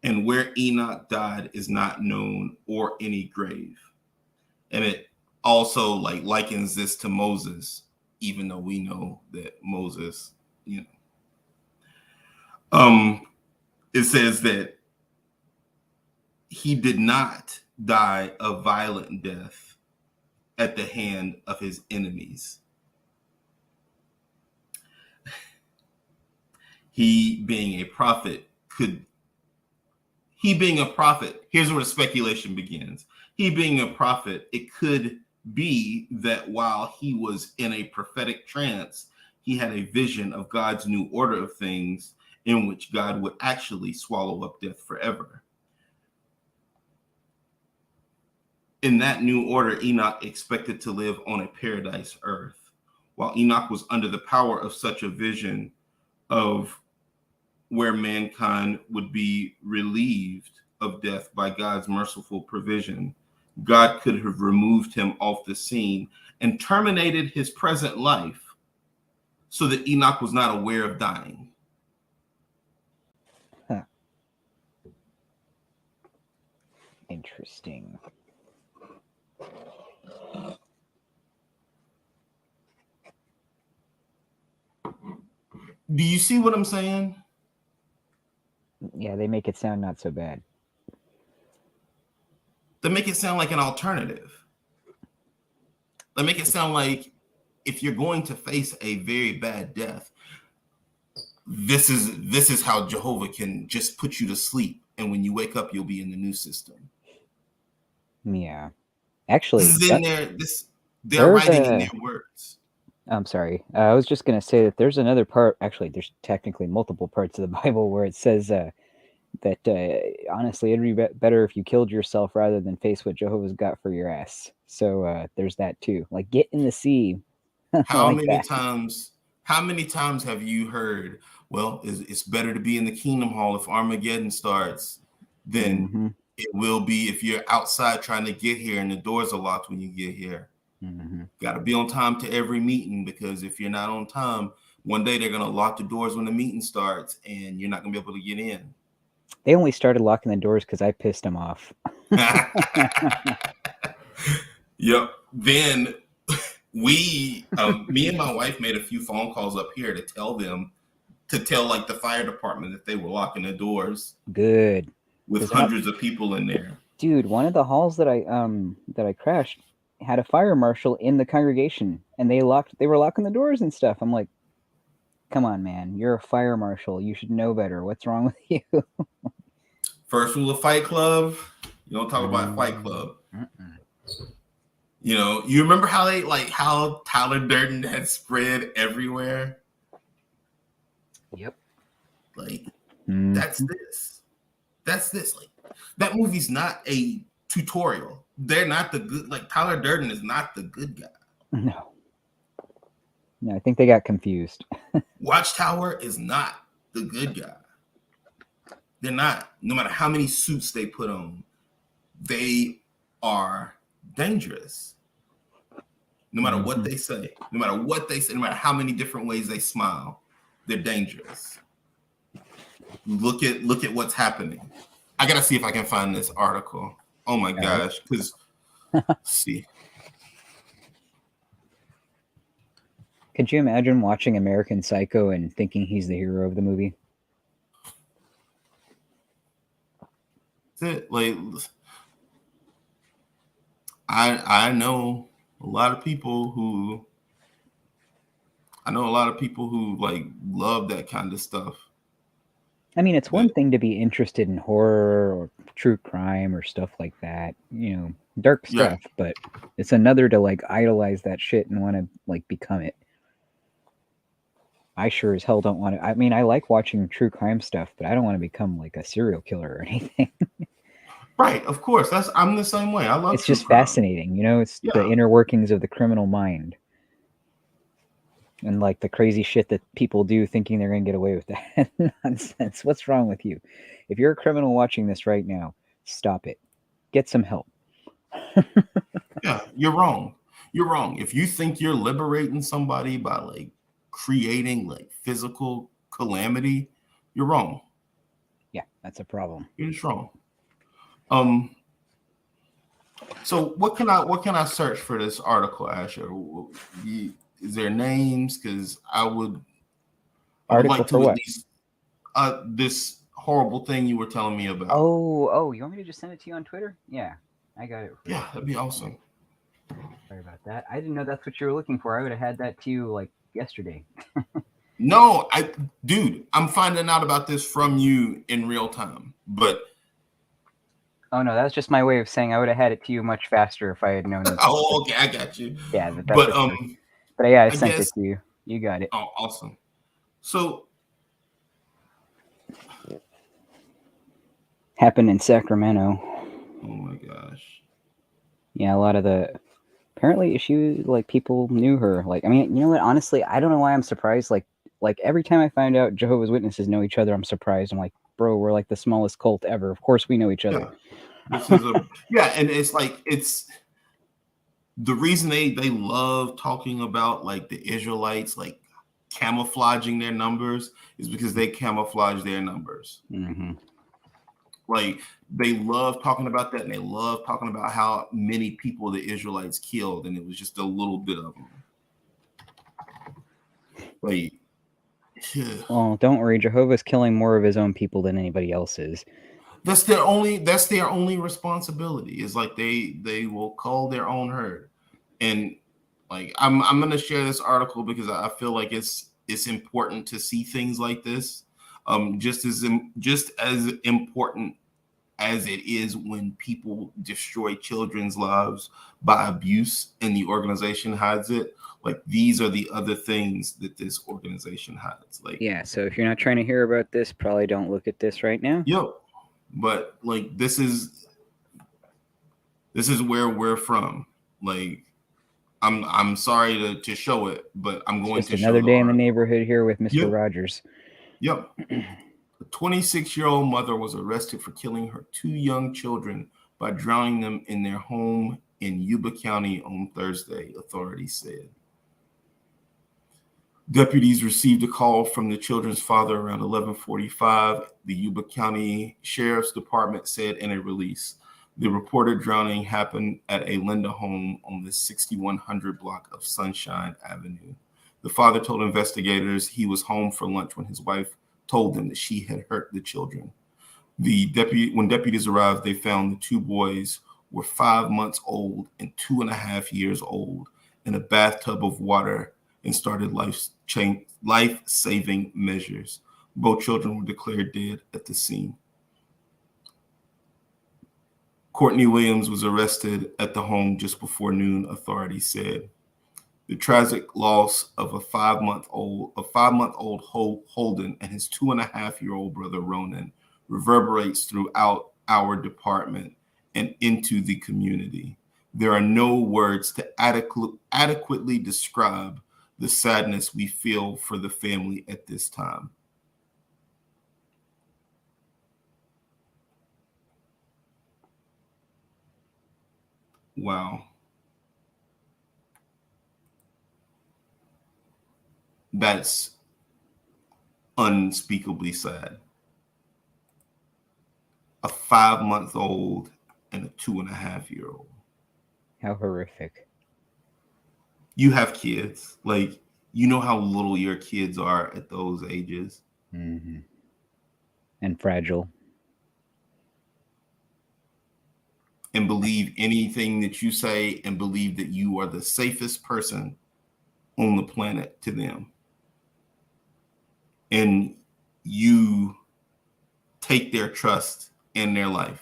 and where Enoch died is not known, or any grave. And it also like likens this to Moses, even though we know that Moses, it says that he did not die a violent death at the hand of his enemies. He being a prophet, here's where the speculation begins. He being a prophet, it could be that while he was in a prophetic trance, he had a vision of God's new order of things in which God would actually swallow up death forever. In that new order, Enoch expected to live on a paradise earth. While Enoch was under the power of such a vision of where mankind would be relieved of death by God's merciful provision, God could have removed him off the scene and terminated his present life so that Enoch was not aware of dying. Huh. Interesting. Do you see what I'm saying? Yeah, they make it sound not so bad. They make it sound like an alternative. They make it sound like if you're going to face a very bad death, this is how Jehovah can just put you to sleep, and when you wake up, you'll be in the new system. Yeah, actually, this is in there. They're writing in their words. I'm sorry. I was just going to say that there's another part. Actually, there's technically multiple parts of the Bible where it says that honestly, it'd be better if you killed yourself rather than face what Jehovah's got for your ass. So there's that too. Like, get in the sea. How Like many that. times? How many times have you heard? Well, it's better to be in the Kingdom Hall if Armageddon starts than Mm-hmm. it will be if you're outside trying to get here and the doors are locked when you get here. Mm-hmm. Got to be on time to every meeting, because if you're not on time, one day they're going to lock the doors when the meeting starts and you're not going to be able to get in. They only started locking the doors because I pissed them off. Yep. Then me and my wife made a few phone calls up here to tell like the fire department that they were locking the doors Good. with hundreds of people in there. Dude, one of the halls that I crashed had a fire marshal in the congregation, and they were locking the doors and stuff. I'm like, come on, man, you're a fire marshal. You should know better. What's wrong with you? First rule of Fight Club: you don't talk about Fight Club. You know, you remember how Tyler Durden had spread everywhere? Yep. Like, that's this. Like, that movie's not a tutorial. They're not the good. Like, Tyler Durden is not the good guy. No, I think they got confused. Watchtower is not the good guy. They're not. No matter how many suits they put on, they are dangerous. No matter what they say, no matter how many different ways they smile, they're dangerous. Look at what's happening. I gotta see if I can find this article. Oh my gosh, because see. Could you imagine watching American Psycho and thinking he's the hero of the movie? That's it. Like, I know a lot of people who like love that kind of stuff. I mean, it's one thing to be interested in horror or true crime or stuff like that, you know, dark stuff, but it's another to like idolize that shit and want to like become it. I sure as hell don't want to. I mean, I like watching true crime stuff, but I don't want to become like a serial killer or anything. Right, of course. I'm the same way. I love it's just fascinating, you know, it's the inner workings of the criminal mind. And like the crazy shit that people do thinking they're going to get away with that nonsense. What's wrong with you? If you're a criminal watching this right now, stop it. Get some help. Yeah, you're wrong. You're wrong. If you think you're liberating somebody by like creating like physical calamity, you're wrong. Yeah, that's a problem. You're just wrong. So what can I search for this article, Asher? Is there names? Because I would like to at least this horrible thing you were telling me about. Oh, you want me to just send it to you on Twitter? Yeah, I got it. Yeah, that'd be awesome. Sorry about that. I didn't know that's what you were looking for. I would have had that to you like yesterday. No, dude, I'm finding out about this from you in real time. But oh no, that's just my way of saying I would have had it to you much faster if I had known. Oh, okay, I got you. Yeah, but yeah, I sent it to you. You got it. Oh, awesome. So happened in Sacramento. Oh my gosh. Yeah, a lot of apparently she like people knew her. Like, I mean, you know what? Honestly, I don't know why I'm surprised. Like every time I find out Jehovah's Witnesses know each other, I'm surprised. I'm like, bro, we're like the smallest cult ever. Of course we know each other. Yeah. This is and it's the reason they love talking about like the Israelites like camouflaging their numbers is because they camouflage their numbers. Mm-hmm. Like they love talking about that, and they love talking about how many people the Israelites killed, and it was just a little bit of them. Like, well, don't worry, Jehovah's killing more of his own people than anybody else is. That's their only responsibility. Is like they will cull their own herd, and like I'm gonna share this article because I feel like it's important to see things like this. Just as important as it is when people destroy children's lives by abuse and the organization hides it. Like these are the other things that this organization hides. Like, yeah. So if you're not trying to hear about this, probably don't look at this right now. Yep. But like this is where we're from. Like I'm sorry to show it, but I'm It's going just to show another the day in the article. neighborhood here with Mr. Yep. Rogers. Yep. A 26-year-old mother was arrested for killing her 2 young children by drowning them in their home in Yuba County on Thursday, authorities said. Deputies received a call from the children's father around 11:45, the Yuba County Sheriff's Department said in a release. The reported drowning happened at a Linda home on the 6100 block of Sunshine Avenue. The father told investigators he was home for lunch when his wife told them that she had hurt the children. When deputies arrived, they found the 2 boys were 5 months old and 2.5 years old in a bathtub of water and started life-saving measures. Both children were declared dead at the scene. Courtney Williams was arrested at the home just before noon, authorities said. The tragic loss of a 5-month-old Holden and his 2.5-year-old brother Ronan reverberates throughout our department and into the community. There are no words to adequately describe the sadness we feel for the family at this time. Wow. That's unspeakably sad. A 5-month-old and a 2.5-year-old. How horrific. You have kids. Like, you know how little your kids are at those ages. Mm-hmm. And fragile. And believe anything that you say and believe that you are the safest person on the planet to them. And you take their trust and their life.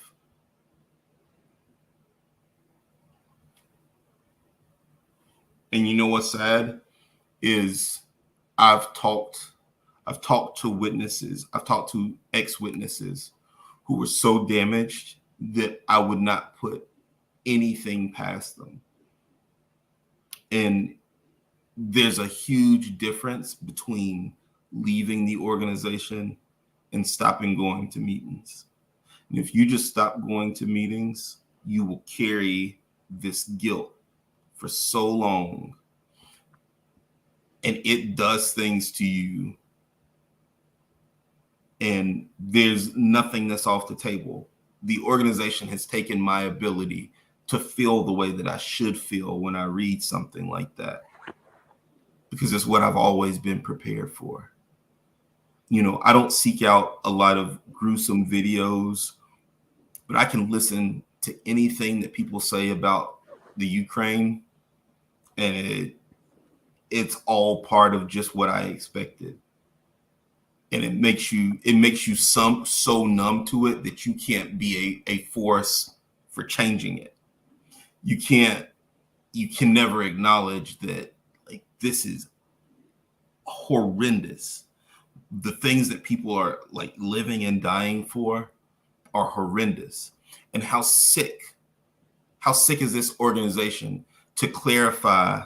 And you know what's sad is I've talked to witnesses, I've talked to ex-witnesses who were so damaged that I would not put anything past them. And there's a huge difference between leaving the organization and stopping going to meetings. And if you just stop going to meetings, you will carry this guilt for so long. And it does things to you. And there's nothing that's off the table. The organization has taken my ability to feel the way that I should feel when I read something like that, because it's what I've always been prepared for. You know, I don't seek out a lot of gruesome videos, but I can listen to anything that people say about the Ukraine, and it's all part of just what I expected. And it makes you so numb to it that you can't be a force for changing it. You can never acknowledge that, like, this is horrendous. The things that people are like living and dying for are horrendous. And how sick is this organization to clarify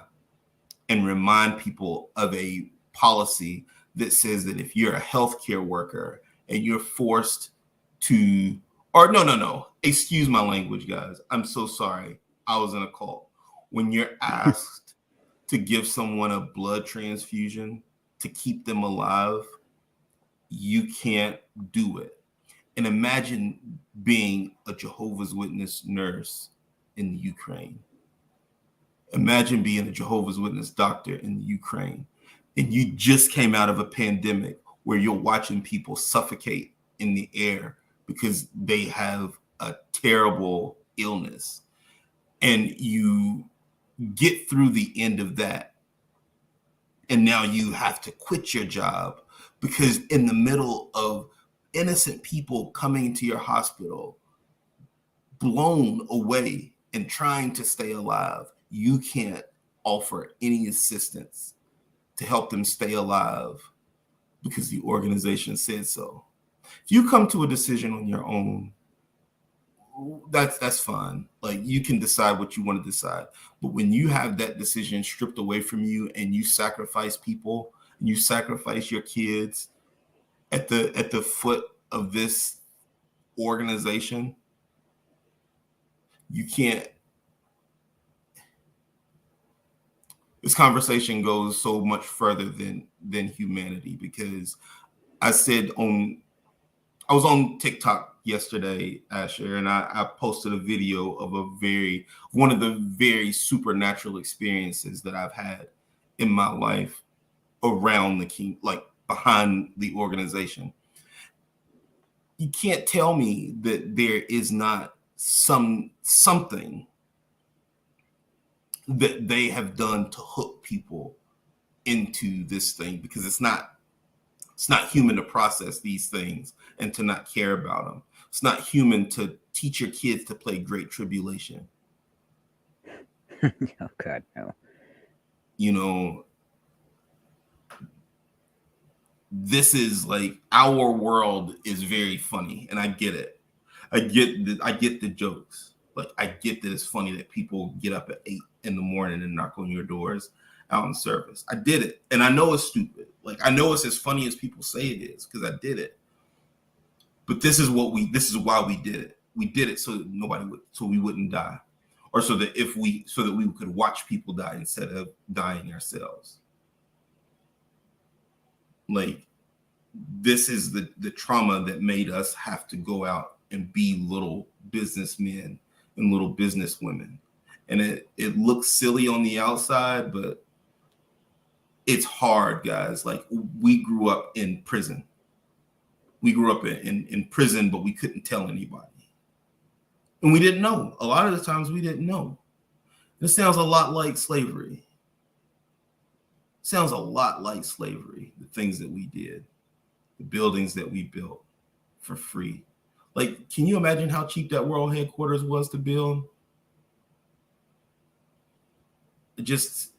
and remind people of a policy that says that if you're a healthcare worker and you're forced to, or no, excuse my language, guys. I'm so sorry. I was in a cult. When you're asked to give someone a blood transfusion to keep them alive, you can't do it. And imagine being a Jehovah's Witness nurse in the Ukraine. Imagine being a Jehovah's Witness doctor in the Ukraine. And you just came out of a pandemic where you're watching people suffocate in the air because they have a terrible illness. And you get through the end of that. And now you have to quit your job because in the middle of innocent people coming into your hospital, blown away and trying to stay alive, you can't offer any assistance to help them stay alive because the organization said so. If you come to a decision on your own, that's fine. Like, you can decide what you want to decide. But when you have that decision stripped away from you and you sacrifice people, and you sacrifice your kids at the foot of this organization, you can't. This conversation goes so much further than humanity, because I was on TikTok yesterday, Asher, and I posted a video of one of the very supernatural experiences that I've had in my life around the king, like behind the organization. You can't tell me that there is not something that they have done to hook people into this thing, because it's not human to process these things and to not care about them. It's not human to teach your kids to play Great Tribulation. Oh God, no. You know, this is like, our world is very funny, and I get it. I get the jokes. Like, I get that it's funny that people get up at 8 in the morning and knock on your doors out in service. I did it, and I know it's stupid. Like, I know it's as funny as people say it is, because I did it. But this is why we did it. We did it so we wouldn't die, or so that we could watch people die instead of dying ourselves. Like, this is the trauma that made us have to go out and be little businessmen and little businesswomen. And it looks silly on the outside, but it's hard, guys. Like, we grew up in prison. We grew up in prison, but we couldn't tell anybody. And we didn't know. A lot of the times we didn't know. It sounds a lot like slavery. Sounds a lot like slavery, the things that we did, the buildings that we built for free. Like, can you imagine how cheap that world headquarters was to build? Just,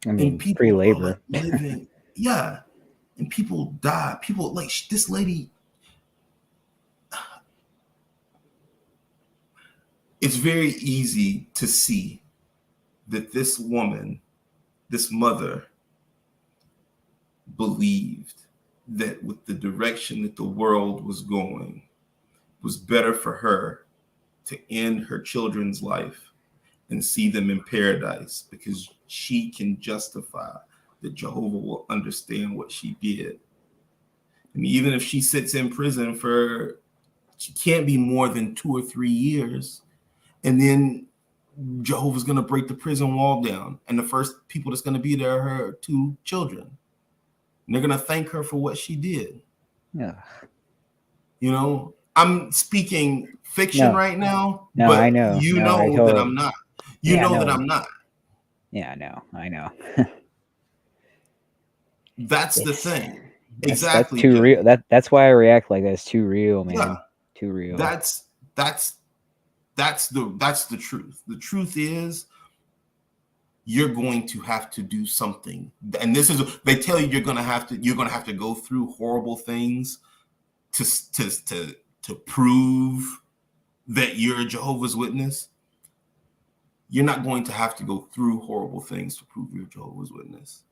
I mean, free labor. Living, yeah. And people die. People, like, this lady. It's very easy to see that this woman, this mother, believed that with the direction that the world was going, it was better for her to end her children's life and see them in paradise, because she can justify that Jehovah will understand what she did. And even if she sits in prison she can't be more than 2 or 3 years, and then Jehovah's going to break the prison wall down, and the first people that's going to be there are her 2 children. And they're going to thank her for what she did. Yeah. You know, I'm speaking fiction right now, no, but I know. You know that I'm not. You know that I'm not. Yeah, I know. That's the thing. Exactly. That's too real. That's why I react like that. It's too real, man. Yeah. Too real. That's the truth. The truth is, you're going to have to do something. And this is, they tell you you're going to have to go through horrible things to prove that you're a Jehovah's Witness. You're not going to have to go through horrible things to prove you're a Jehovah's Witness.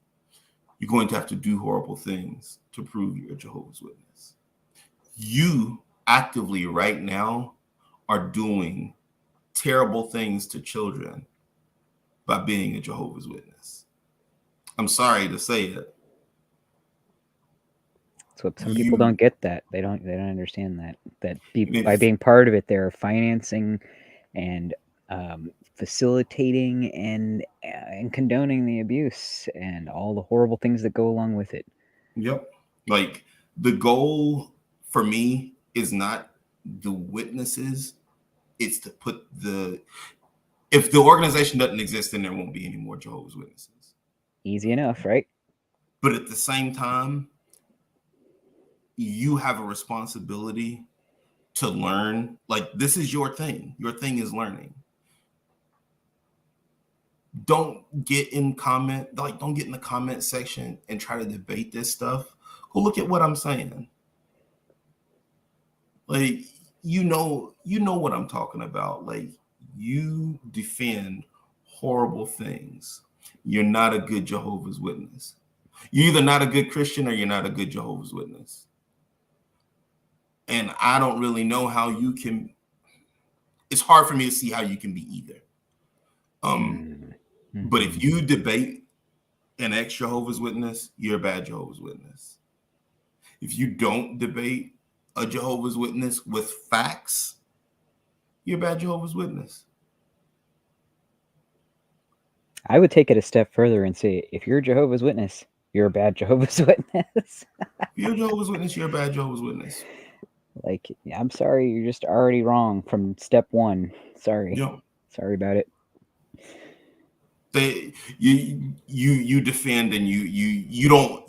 You're going to have to do horrible things to prove you're a Jehovah's Witness. You actively right now are doing terrible things to children by being a Jehovah's Witness. I'm sorry to say it. That's what some people don't get. That they don't understand that by being part of it, they're financing and facilitating and condoning the abuse and all the horrible things that go along with it. Yep. Like, the goal for me is not the witnesses. It's to put if the organization doesn't exist, then there won't be any more Jehovah's Witnesses. Easy enough, right? But at the same time, you have a responsibility to learn. Like, this is your thing. Your thing is learning. Don't get in the comment section and try to debate this stuff, Go look at what I'm saying. Like, you know what I'm talking about. Like, you defend horrible things. You're not a good Jehovah's Witness. You're either not a good Christian or you're not a good Jehovah's Witness. And I don't really know how you can. It's hard for me to see how you can be either. But if you debate an ex-Jehovah's Witness, you're a bad Jehovah's Witness. If you don't debate a Jehovah's Witness with facts, you're a bad Jehovah's Witness. I would take it a step further and say, if you're a Jehovah's Witness, you're a bad Jehovah's Witness. If you're a Jehovah's Witness, you're a bad Jehovah's Witness. Like, I'm sorry, you're just already wrong from step one. Sorry. Yep. Sorry about it. You defend, and you don't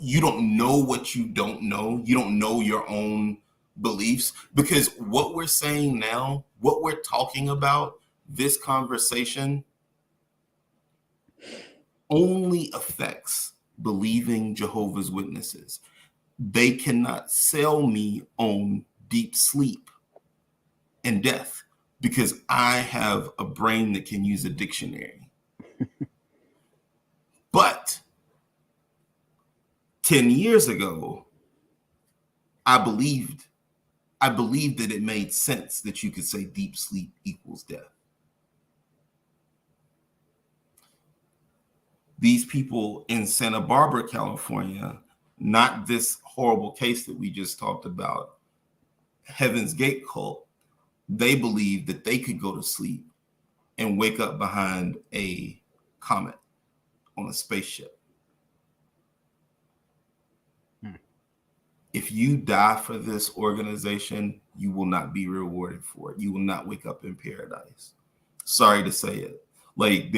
know what you don't know. You don't know your own beliefs, because what we're saying now, what we're talking about, this conversation only affects believing Jehovah's Witnesses. They cannot sell me on deep sleep and death because I have a brain that can use a dictionary. But 10 years ago, I believed that it made sense that you could say deep sleep equals death. These people in Santa Barbara, California, not this horrible case that we just talked about, Heaven's Gate cult, they believed that they could go to sleep and wake up behind a comet on a spaceship. If you die for this organization, you will not be rewarded for it. You will not wake up in paradise. Sorry to say it. Like,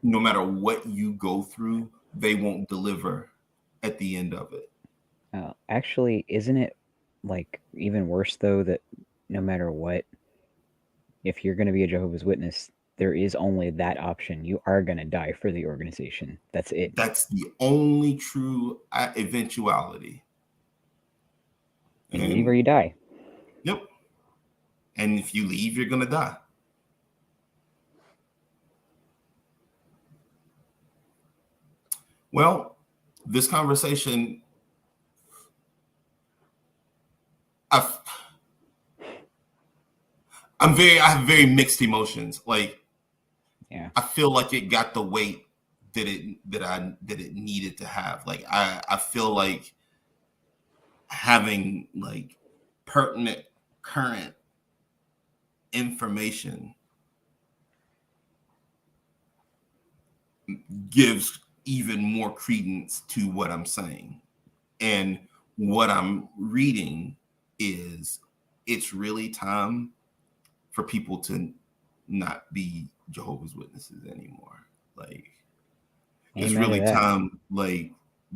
no matter what you go through, they won't deliver at the end of it. Actually, isn't it like even worse though that no matter what, if you're going to be a Jehovah's Witness, there is only that option. You are going to die for the organization. That's it. That's the only true eventuality. You leave or you die. Yep. And if you leave, you're going to die. Well, this conversation, I have very mixed emotions. Like, yeah, I feel like it got the weight that it needed to have. Like, I feel like having like pertinent, current information gives even more credence to what I'm saying. And what I'm reading is it's really time for people to not be Jehovah's Witnesses anymore. Like, it's really time, like,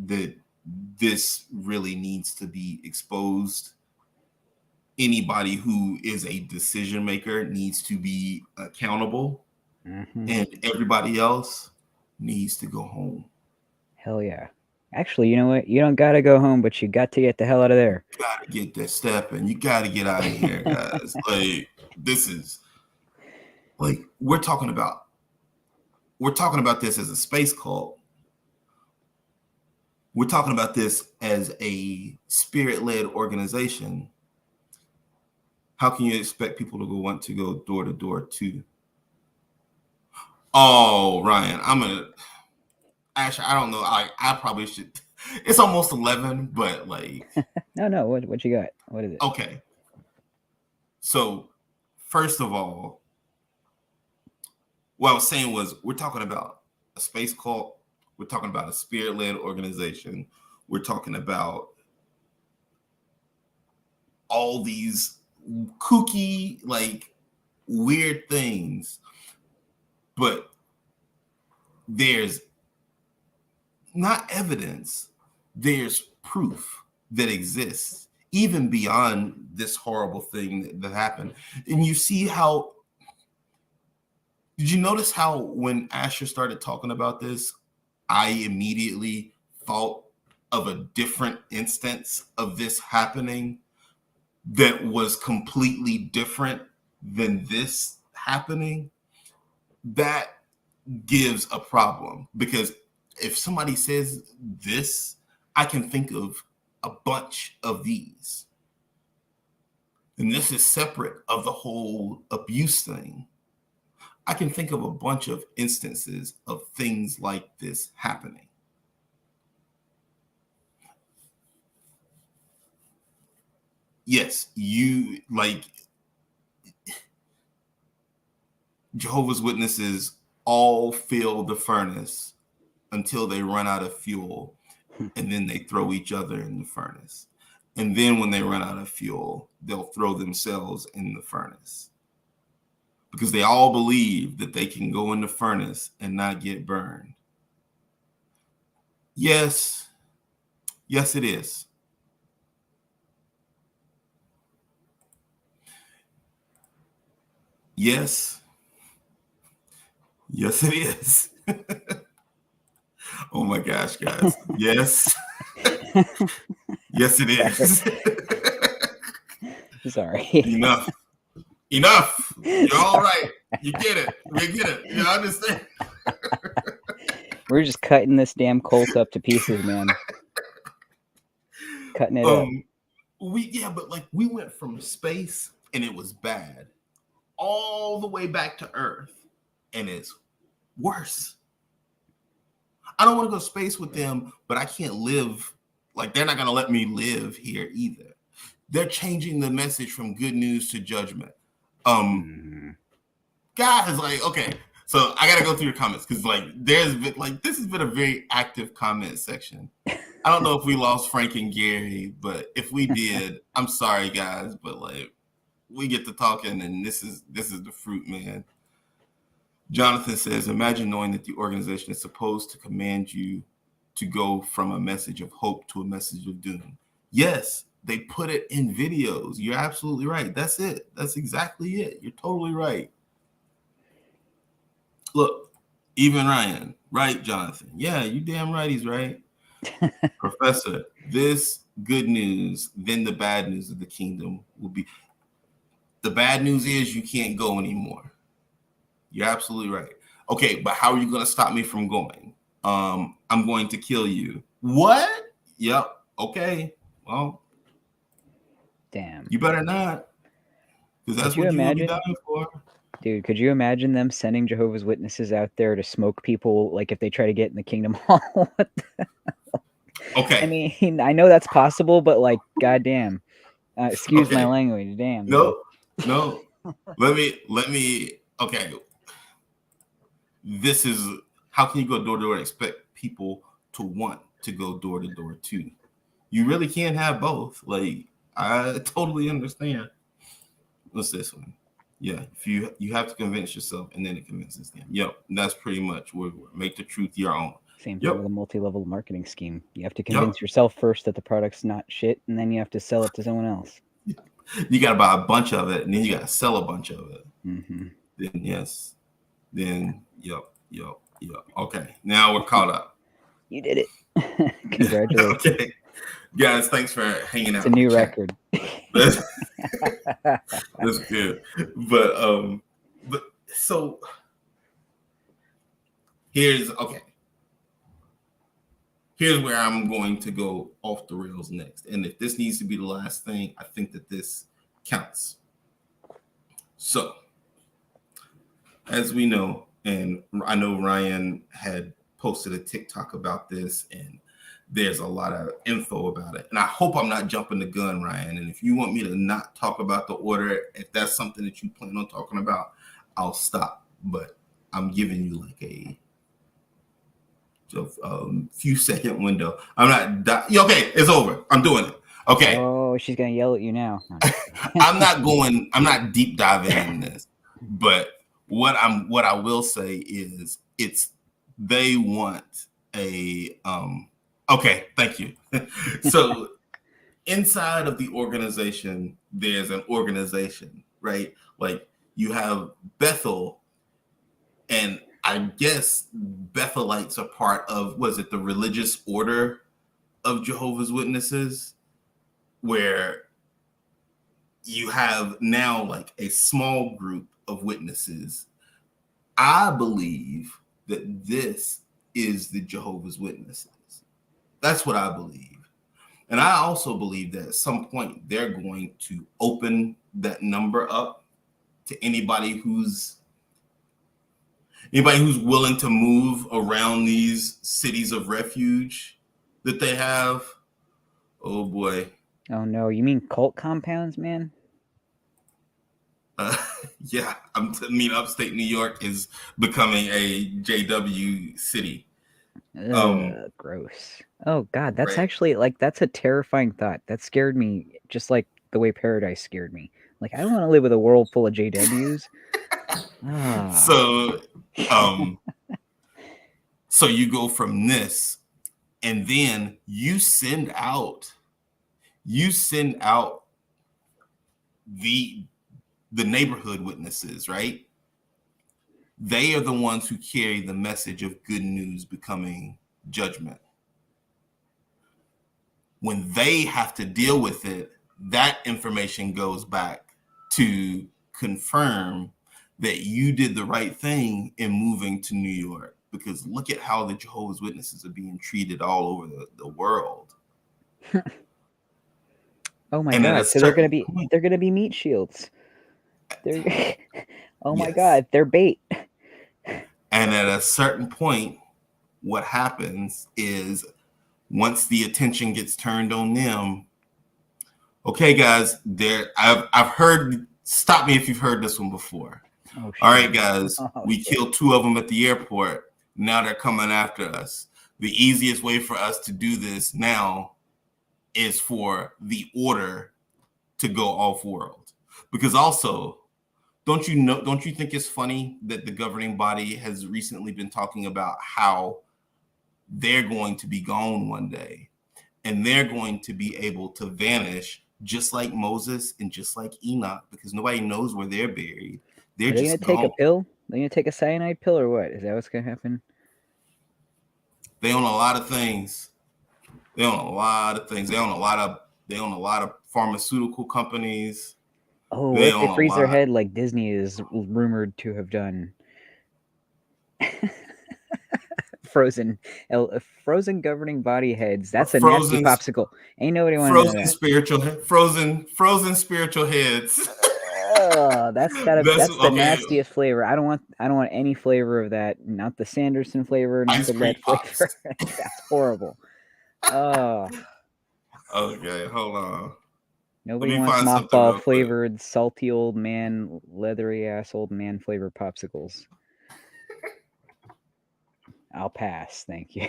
that this really needs to be exposed. Anybody who is a decision maker needs to be accountable, and everybody else needs to go home. Hell yeah. Actually, you know what? You don't got to go home, but you got to get the hell out of there. You got to get that step, and you got to get out of here, guys. Like, this is, like, we're talking about this as a space cult. We're talking about this as a spirit-led organization. How can you expect people to want to go door to door to? Oh, Ryan, actually, I don't know. I probably should. It's almost 11, but like. No. What you got? What is it? Okay. So, first of all, what I was saying was, we're talking about a space cult. We're talking about a spirit-led organization. We're talking about all these kooky, like, weird things. But there's not evidence, there's proof that exists, even beyond this horrible thing that happened. And you see how, did you notice how when Asher started talking about this, I immediately thought of a different instance of this happening that was completely different than this happening, that gives a problem. Because if somebody says this, I can think of a bunch of these. And this is separate of the whole abuse thing. I can think of a bunch of instances of things like this happening. Yes, you like Jehovah's Witnesses all fill the furnace until they run out of fuel, and then they throw each other in the furnace. And then when they run out of fuel, they'll throw themselves in the furnace. Because they all believe that they can go in the furnace and not get burned. Yes. Yes, it is. Yes. Yes, it is. Oh my gosh, guys. Yes. Yes, it is. Sorry. Enough. You're all right. You get it. We get it. You understand? We're just cutting this damn cult up to pieces, man. Cutting it up. But like we went from space and it was bad all the way back to Earth, and it's worse. I don't want to go to space with them, but I can't live. Like, they're not going to let me live here either. They're changing the message from good news to judgment. Guys, like, okay, so I got to go through your comments because, like, this has been a very active comment section. I don't know if we lost Frank and Gary, but if we did, I'm sorry, guys, but like, we get to talking, and this is the fruit, man. Jonathan says, imagine knowing that the organization is supposed to command you to go from a message of hope to a message of doom. Yes, they put it in videos. You're absolutely right. That's it. That's exactly it. You're totally right. Look, even Ryan, right, Jonathan? Yeah, you damn right he's right. Professor, this good news, then the bad news of the kingdom will be. The bad news is you can't go anymore. You're absolutely right. Okay, but how are you going to stop me from going? I'm going to kill you. What? Yep. Okay. Well, damn. You better not. Because that's what you will be dying for. Dude, could you imagine them sending Jehovah's Witnesses out there to smoke people, like if they try to get in the Kingdom Hall? What the hell? Okay. I mean, I know that's possible, but like, goddamn. Excuse my language. Damn. No. Let me. Okay. This is how can you go door to door and expect people to want to go door to door too? You really can't have both. Like, I totally understand. What's this one? Yeah, if you have to convince yourself, and then it convinces them. Yep, that's pretty much where we make the truth your own. Same thing with a multi-level marketing scheme. You have to convince yourself first that the product's not shit, and then you have to sell it to someone else. You got to buy a bunch of it, and then you got to sell a bunch of it. Mm-hmm. Then Okay, now we're caught up. You did it. Congratulations. Okay, guys, thanks for hanging out. It's a new record. That's good. But so here's where I'm going to go off the rails next. And if this needs to be the last thing, I think that this counts. So, as we know, and I know Ryan had posted a TikTok about this, and there's a lot of info about it. And I hope I'm not jumping the gun, Ryan. And if you want me to not talk about the order, if that's something that you plan on talking about, I'll stop. But I'm giving you like a few second window. I'm not. Okay, it's over. I'm doing it. Okay. Oh, she's gonna yell at you now. I'm not deep diving in this, but what I will say is they want a okay, thank you. So inside of the organization, there's an organization, right? Like you have Bethel, and I guess Bethelites are part of, was it the religious order of Jehovah's Witnesses, where you have now like a small group of witnesses. I believe that this is the Jehovah's Witnesses. That's what I believe. And I also believe that at some point they're going to open that number up to anybody who's willing to move around these cities of refuge that they have. Oh boy. Oh no, you mean cult compounds, man? Yeah, upstate New York is becoming a JW city. Gross. Oh god, that's Right. actually like that's a terrifying thought. That scared me just like the way Paradise scared me. Like I don't want to live with a world full of JWs. So, so you go from this, and then you send out the neighborhood witnesses, right? They are the ones who carry the message of good news becoming judgment. When they have to deal with it, that information goes back to confirm that you did the right thing in moving to New York. Because look at how the Jehovah's Witnesses are being treated all over the world. Oh my god! So they're gonna be meat shields. Oh my god, they're bait. And at a certain point, what happens is once the attention gets turned on them, okay, guys, I've heard. Stop me if you've heard this one before. Oh, all right, guys, we killed 2 of them at the airport. Now they're coming after us. The easiest way for us to do this now is for the order to go off world. Because also, don't you think it's funny that the governing body has recently been talking about how they're going to be gone one day and they're going to be able to vanish just like Moses and just like Enoch, because nobody knows where they're buried. They're Are they just gonna take a pill? They're gonna take a cyanide pill or what? Is that what's gonna happen? They own a lot of things. They own a lot of pharmaceutical companies. Oh, what if they freeze their head like Disney is rumored to have done? Frozen governing body heads. That's a nasty popsicle. Ain't nobody want to know that. Frozen spiritual heads. That's the nastiest flavor. I don't want any flavor of that. Not the Sanderson flavor, not the LETT flavor. That's horrible. Oh. Okay, hold on. Nobody wants mothball flavored, salty old man, leathery ass old man flavored popsicles. I'll pass, thank you.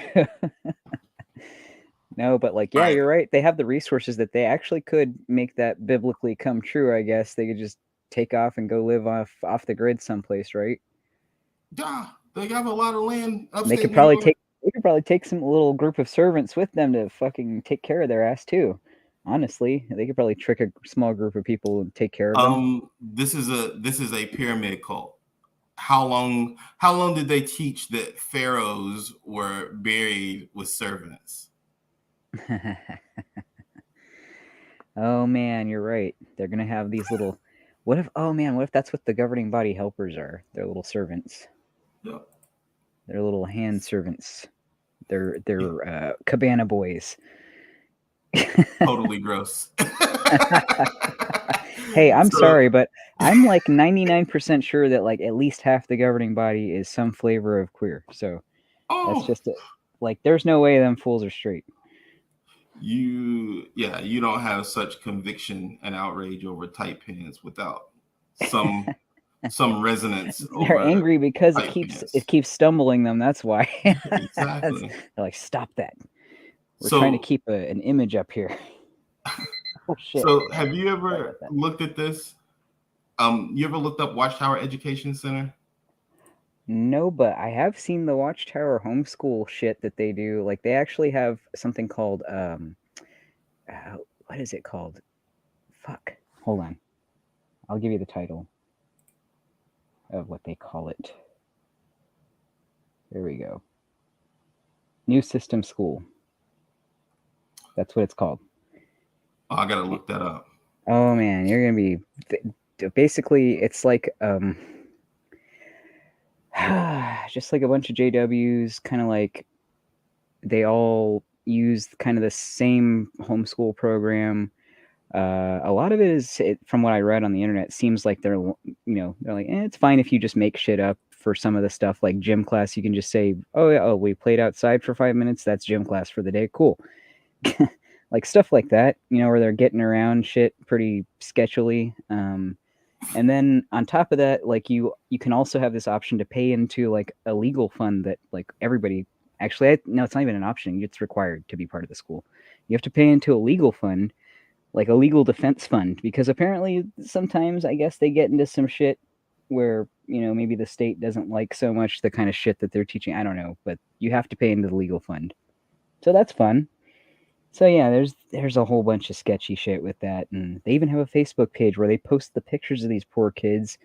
No, but like, yeah, you're right. They have the resources that they actually could make that biblically come true. I guess they could just take off and go live off the grid someplace, right? Yeah, they have a lot of land. They could probably take some little group of servants with them to fucking take care of their ass too. Honestly, they could probably trick a small group of people and take care of them. This is a pyramid cult. How long did they teach that pharaohs were buried with servants? Oh man, you're right. They're gonna have these little. What if that's what the governing body helpers are? They're little servants. Yeah. They're little hand servants. They're cabana boys. Totally gross. Hey, I'm sorry, but I'm like 99% sure that like at least half the governing body is some flavor of queer. So that's just it. Like, there's no way them fools are straight. You don't have such conviction and outrage over tight pants without some resonance. They're angry because it keeps stumbling them. That's why. Exactly. They're like, stop that. We're trying to keep an image up here. Oh, shit. So have you ever looked at this? You ever looked up Watchtower Education Center? No, but I have seen the Watchtower homeschool shit that they do. Like, they actually have something called what is it called? Fuck. Hold on. I'll give you the title of what they call it. There we go. New System School. That's what it's called. Oh, I gotta look that up. Oh man, you're gonna be basically it's like just like a bunch of JWs, kind of like they all use kind of the same homeschool program. A lot of it is, from what I read on the internet, seems like they're like, it's fine if you just make shit up for some of the stuff, like gym class. You can just say, oh yeah, oh we played outside for 5 minutes. That's gym class for the day. Cool. Like stuff like that, where they're getting around shit pretty sketchily. And then on top of that, like you can also have this option to pay into like a legal fund that like everybody actually, no, it's not even an option. It's required to be part of the school. You have to pay into a legal fund, like a legal defense fund, because apparently sometimes I guess they get into some shit where, maybe the state doesn't like so much the kind of shit that they're teaching. I don't know, but you have to pay into the legal fund. So that's fun. So yeah, there's a whole bunch of sketchy shit with that, and they even have a Facebook page where they post the pictures of these poor kids.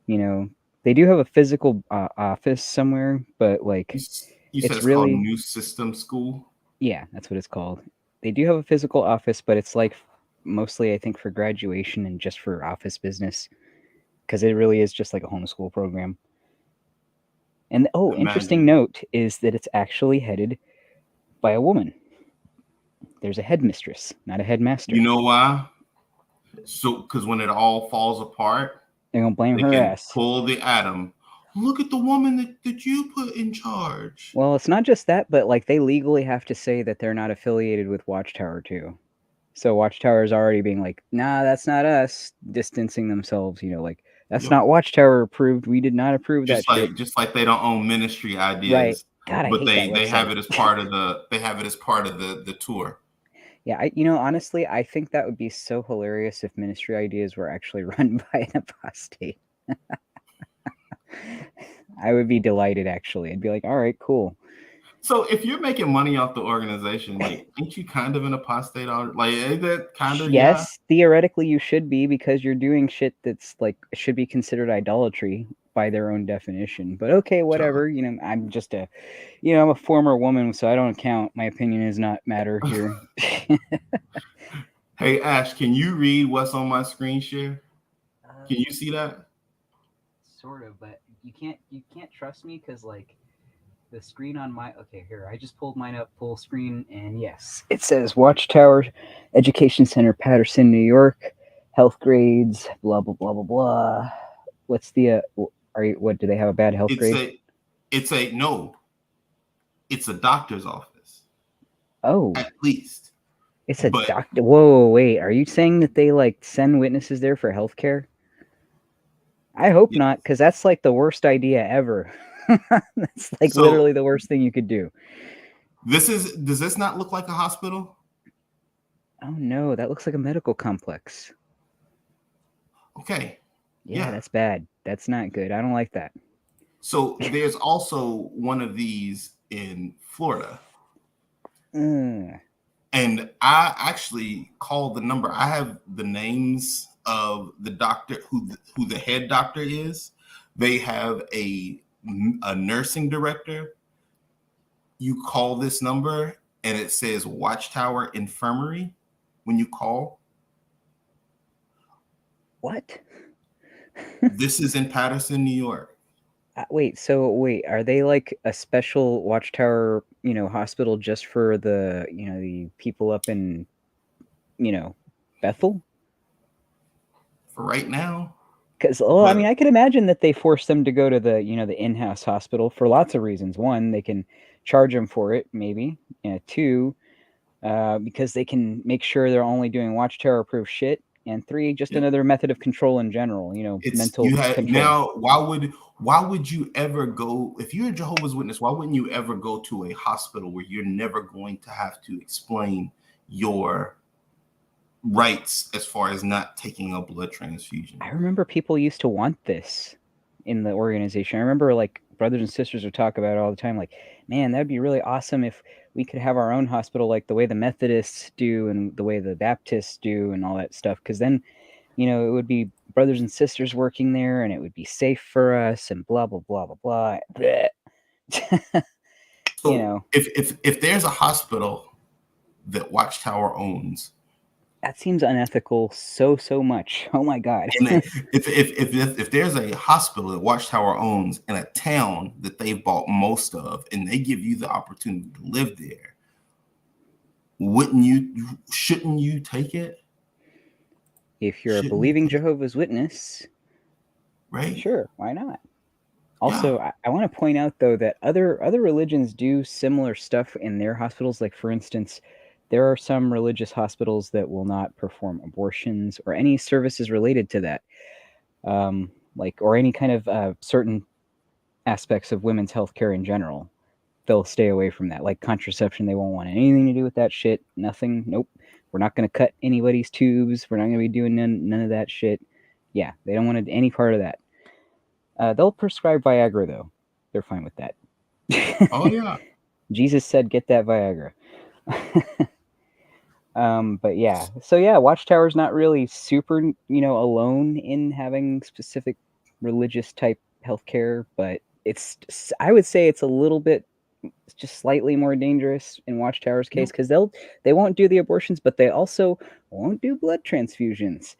They do have a physical office somewhere, but like You said it's it's called really, New System School. yeah, that's what it's called. They do have a physical office, but it's like mostly I think for graduation and just for office business, because it really is just like a homeschool program. And interesting Imagine. note is that it's actually headed by a woman. There's a headmistress, not a headmaster. You know why? So, because when it all falls apart, They're gonna blame they her can ass. pull the atom. Look at the woman that you put in charge. Well, it's not just that, but like they legally have to say that they're not affiliated with Watchtower too. So Watchtower is already being like, nah, that's not us, distancing themselves. Like that's Yep. not Watchtower approved. We did not approve that shit. Just like they don't own ministry Right. ideas, God, I but hate that they have website. it as part of the tour. Yeah, honestly, I think that would be so hilarious if Ministry Ideas were actually run by an apostate. I would be delighted, actually. I'd be like, all right, cool. So if you're making money off the organization, like, ain't you kind of an apostate? Like, ain't that kind of, yeah? Yes, theoretically you should be, because you're doing shit that's like should be considered idolatry by their own definition. But okay, whatever. I'm just I'm a former woman, so I don't count. My opinion does not matter here. Hey Ash, can you read what's on my screen share? Can you see that? Sort of, but you can't trust me because like the screen on my here, I just pulled mine up full screen, and yes, it says Watchtower Education Center, Patterson, New York, health grades, blah blah blah blah blah. What's the what do they have a bad health grade? It's a doctor's office. Oh, at least it's a doctor. Whoa, wait, are you saying that they like send witnesses there for healthcare? I hope not, because that's like the worst idea ever. That's like literally the worst thing you could do. Does this not look like a hospital? Oh no, that looks like a medical complex. Okay. Yeah, that's bad. That's not good. I don't like that. So there's also one of these in Florida. And I actually called the number. I have the names of the doctor who the head doctor is. They have a nursing director. You call this number and it says Watchtower Infirmary when you call. What? This is in Patterson, New York. Wait, are they like a special Watchtower, hospital just for the, the people up in, Bethel? For right now. Because, I mean, I could imagine that they force them to go to the, the in-house hospital for lots of reasons. One, they can charge them for it, maybe. Two, because they can make sure they're only doing Watchtower-approved shit. And three, just another method of control in general. Mental control. Now, why would you ever go, if you're a Jehovah's Witness? Why wouldn't you ever go to a hospital where you're never going to have to explain your rights as far as not taking a blood transfusion? I remember people used to want this in the organization. I remember like brothers and sisters would talk about it all the time. Like, man, that'd be really awesome if we could have our own hospital, like the way the Methodists do and the way the Baptists do and all that stuff. Because then, it would be brothers and sisters working there, and it would be safe for us, and blah blah blah blah blah. So if there's a hospital that Watchtower owns. That seems unethical so much. Oh my God. And if there's a hospital that Watchtower owns in a town that they've bought most of, and they give you the opportunity to live there, shouldn't you take it? If you're a believing Jehovah's Witness, right? Sure, why not? Also, yeah. I want to point out though that other religions do similar stuff in their hospitals. Like for instance, there are some religious hospitals that will not perform abortions or any services related to that, or any kind of certain aspects of women's health care in general. They'll stay away from that. Like contraception, they won't want anything to do with that shit. Nothing. Nope. We're not going to cut anybody's tubes. We're not going to be doing none of that shit. Yeah, they don't want any part of that. They'll prescribe Viagra, though. They're fine with that. Oh, yeah. Jesus said, get that Viagra. But yeah. So, yeah, Watchtower's not really super, alone in having specific religious type healthcare, but I would say it's a little bit just slightly more dangerous in Watchtower's case because they won't do the abortions, but they also won't do blood transfusions.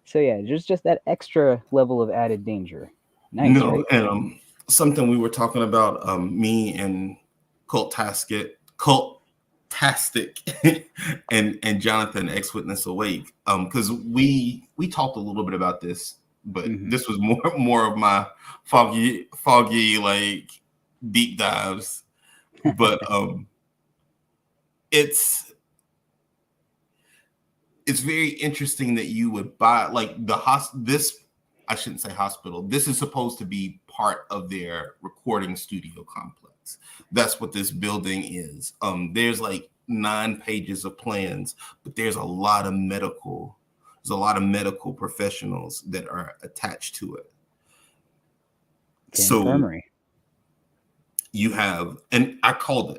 So, yeah, there's just that extra level of added danger. Nice, right? And something we were talking about, me and Cultastic and Jonathan, ex-witness awake, because we talked a little bit about this, but this was more of my foggy like deep dives. But it's very interesting that you would buy like I shouldn't say hospital. This is supposed to be part of their recording studio complex. That's what this building is. There's like 9 pages of plans, but there's a lot of medical professionals that are attached to it. The infirmary. You have, and I called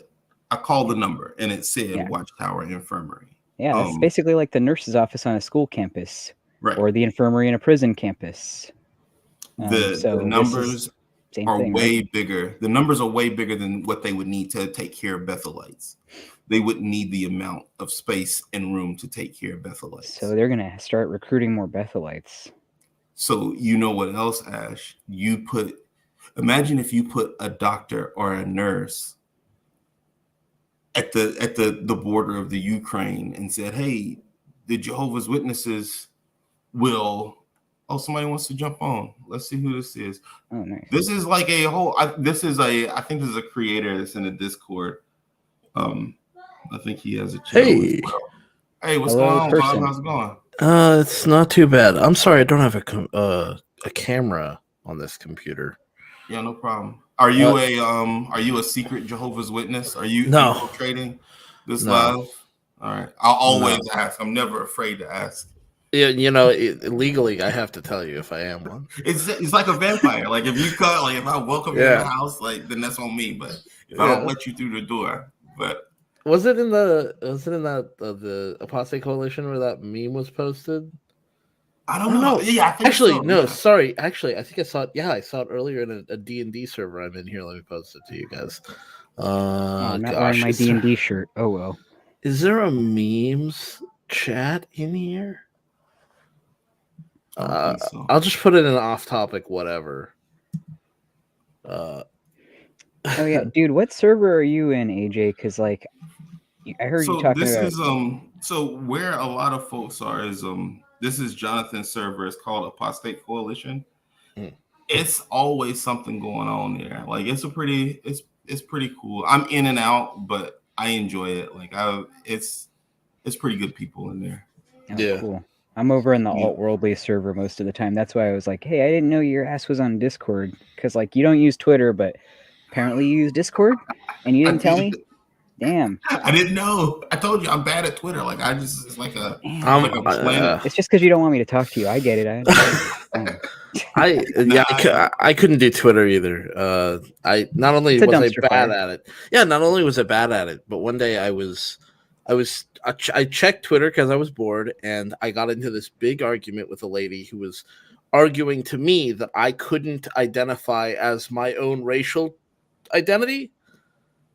the number and it said Watchtower Infirmary. Yeah, that's basically like the nurse's office on a school campus. Right. Or the infirmary in a prison campus. The numbers are way bigger. The numbers are way bigger than what they would need to take care of Bethelites. They wouldn't need the amount of space and room to take care of Bethelites. So they're going to start recruiting more Bethelites. So you know what else, Ash? Imagine if you put a doctor or a nurse at the border of the Ukraine and said, "Hey, the Jehovah's Witnesses somebody wants to jump on. Let's see who this is." Oh, nice. This is like a whole. I think this is a creator that's in the Discord. I think he has a channel as well. Hey, what's going on, Bob? How's it going? It's not too bad. I'm sorry, I don't have a camera on this computer. Yeah, no problem. Are you a secret Jehovah's Witness? Are you infiltrating this live? All right. I'll always ask. I'm never afraid to ask. Yeah, legally, I have to tell you if I am one. It's like a vampire. Like if you cut, like if I welcome you in the house, like then that's on me. But if I don't let you through the door, but was it in the Apostate Coalition where that meme was posted? I don't know. Yeah, I think actually, so. no. Yeah. Sorry. Actually, I think I saw it. Yeah, I saw it earlier in a D&D server I'm in here. Let me post it to you guys. I'm not wearing my D&D shirt. Oh well. Is there a memes chat in here? I'll just put it in off-topic, whatever. Oh yeah, dude. What server are you in, AJ? Because like, I heard you talking about. This is So where a lot of folks are is This is Jonathan's server. It's called Apostate Coalition. It's always something going on there. Like it's pretty cool. I'm in and out, but I enjoy it. Like it's pretty good people in there. Oh, cool. I'm over in the alt-worldly server most of the time. That's why I was like, hey, I didn't know your ass was on Discord. Because, like, you don't use Twitter, but apparently you use Discord? And you didn't tell me? Damn. I didn't know. I told you I'm bad at Twitter. Like, it's like a planet. It's just because you don't want me to talk to you. I get it. I couldn't do Twitter either. I bad at it. Yeah, not only was I bad at it, but one day I checked Twitter because I was bored, and I got into this big argument with a lady who was arguing to me that I couldn't identify as my own racial identity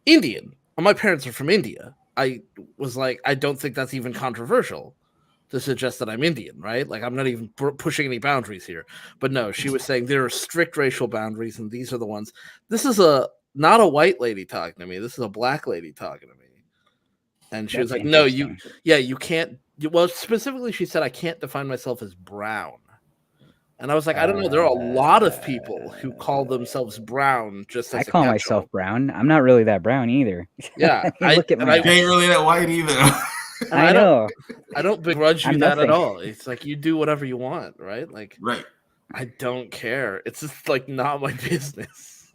Indian. My parents are from India, I was like, I don't think that's even controversial to suggest that I'm Indian, right? Like, I'm not even pushing any boundaries here. But no, she was saying there are strict racial boundaries, and these are the ones. This is not a white lady talking to me. This is a black lady talking to me. And she was like, no, you can't. Well, specifically, she said, I can't define myself as brown. And I was like, I don't know. There are a lot of people who call themselves brown just as I call myself brown. I'm not really that brown either. Yeah. Look at my. I ain't really that white either. I know. I don't begrudge you that at all. It's like you do whatever you want, right? Like, right. I don't care. It's just like not my business.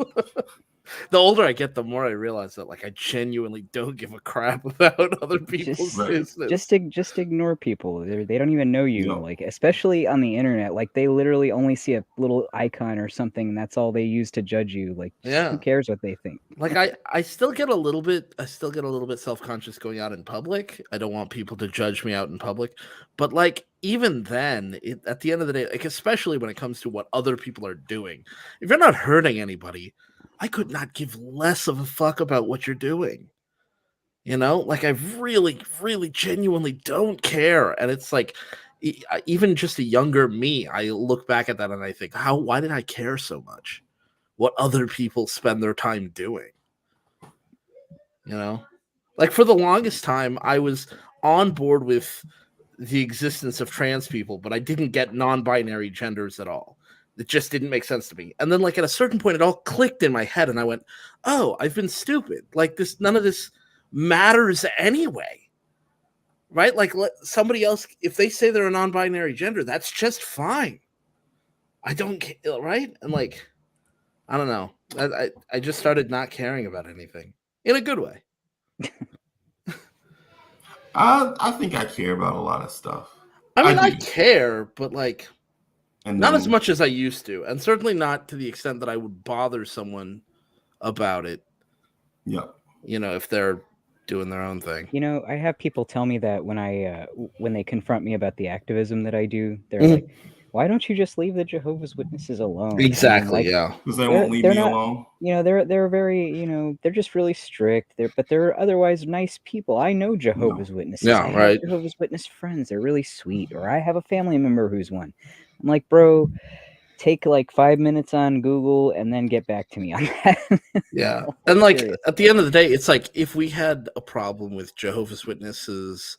The older I get, the more I realize that like I genuinely don't give a crap about other people's business. Just ignore people. They don't even know you. No. Like, especially on the internet, like they literally only see a little icon or something, and that's all they use to judge you. Like, who cares what they think? Like I still get a little bit self-conscious going out in public. I don't want people to judge me out in public, but like even then, at the end of the day, like especially when it comes to what other people are doing, if you're not hurting anybody, I could not give less of a fuck about what you're doing. You know, like I really, really genuinely don't care. And it's like, even just a younger me, I look back at that and I think, why did I care so much? What other people spend their time doing? You know, like for the longest time, I was on board with the existence of trans people, but I didn't get non-binary genders at all. It just didn't make sense to me. And then like at a certain point, it all clicked in my head and I went, oh, I've been stupid. Like none of this matters anyway. Right? Like let somebody else, if they say they're a non-binary gender, that's just fine. I don't care, right? And like, I don't know. I just started not caring about anything in a good way. I think I care about a lot of stuff. I mean, I care, but like, not as much as I used to, and certainly not to the extent that I would bother someone about it. Yeah. You know, if they're doing their own thing. You know, I have people tell me that when they confront me about the activism that I do, they're like, why don't you just leave the Jehovah's Witnesses alone? Exactly, like, because they won't leave me alone. You know, they're very, you know, they're just really strict. But they're otherwise nice people. I know Jehovah's Witnesses. Yeah, I have Jehovah's Witness friends. They're really sweet. Or I have a family member who's one. I'm like, bro, take like 5 minutes on Google and then get back to me on that. Yeah. And like at the end of the day, it's like if we had a problem with Jehovah's Witnesses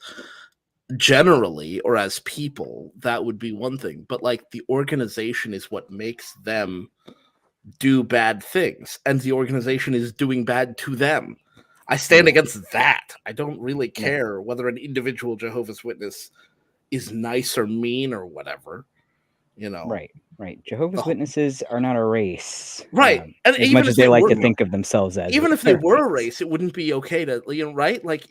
generally or as people, that would be one thing. But like the organization is what makes them do bad things, and the organization is doing bad to them. I stand against that. I don't really care whether an individual Jehovah's Witness is nice or mean or whatever. You know, right. Jehovah's Witnesses are not a race, right? And as much as they like to think of themselves as. Even if they were a race, it wouldn't be okay to, you know, right? Like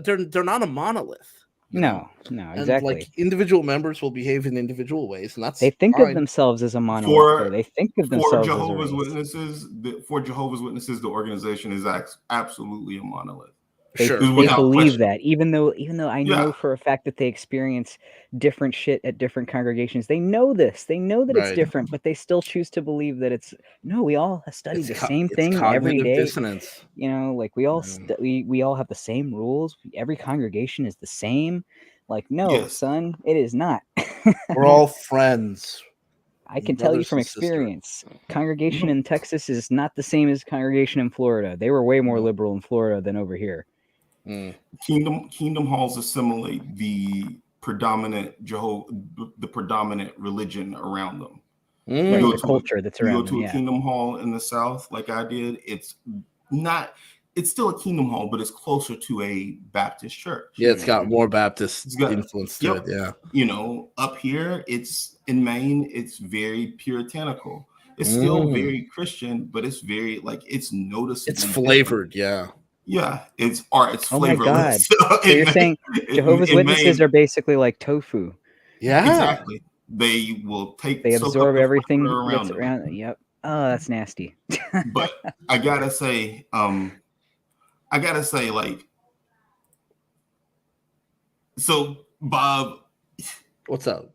they're not a monolith. No, exactly. And like individual members will behave in individual ways, and that's they think of themselves as a monolith. They think of themselves for Jehovah's as a race. Witnesses. For Jehovah's Witnesses, the organization is absolutely a monolith. They believe that, even though I know for a fact that they experience different shit at different congregations. They know this. They know that it's different, but they still choose to believe that it's we all study the same thing every day. Dissonance. You know, like we all we all have the same rules. Every congregation is the same. Like, no, son, it is not. We're all friends. I can tell you from experience, congregation in Texas is not the same as congregation in Florida. They were way more liberal in Florida than over here. Kingdom halls assimilate the predominant religion around them. The culture that's around them. You go to a kingdom hall in the South, like I did. It's still a kingdom hall, but it's closer to a Baptist church. Yeah, it's got more Baptist influence to it. Yeah, you know, up here, it's in Maine. It's very puritanical. It's still very Christian, but it's very it's noticeable. It's flavored, different. Yeah, it's flavorless. Oh my God! So you're saying Jehovah's Witnesses are basically like tofu? Yeah, exactly. They will they absorb everything that's around. Yep. Oh, that's nasty. But I gotta say, so Bob, what's up?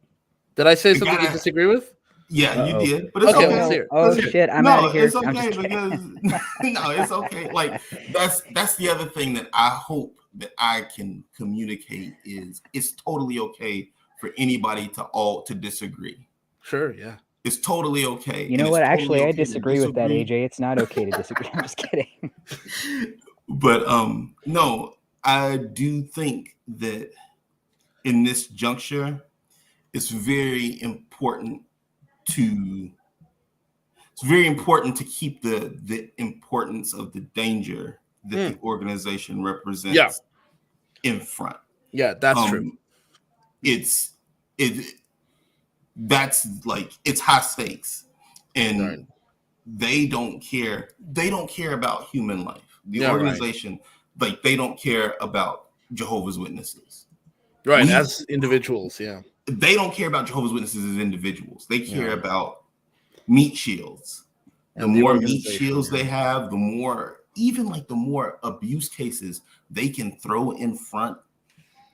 Did I say something you disagree with? Yeah, you Uh-oh. did, but it's Okay, okay. let's hear it. Oh Let's hear it. shit! I'm No, out of here. it's I'm okay just kidding. because no, it's okay. Like that's the other thing that I hope that I can communicate is it's totally okay for anybody to disagree. Sure, yeah. It's totally okay. You know and what? it's totally Actually, I okay to disagree with that, disagree. AJ. It's not okay to disagree. I'm just kidding. But no, I do think that in this juncture, it's very important to keep the importance of the danger that the organization represents in front. Yeah, that's true. That's like it's high stakes, and Right. they don't care. They don't care about human life. The Yeah, organization, like they don't care about Jehovah's Witnesses. Right, as individuals, yeah. They don't care about Jehovah's Witnesses as individuals. They care about meat shields. The more meat shields they have, the more abuse cases they can throw in front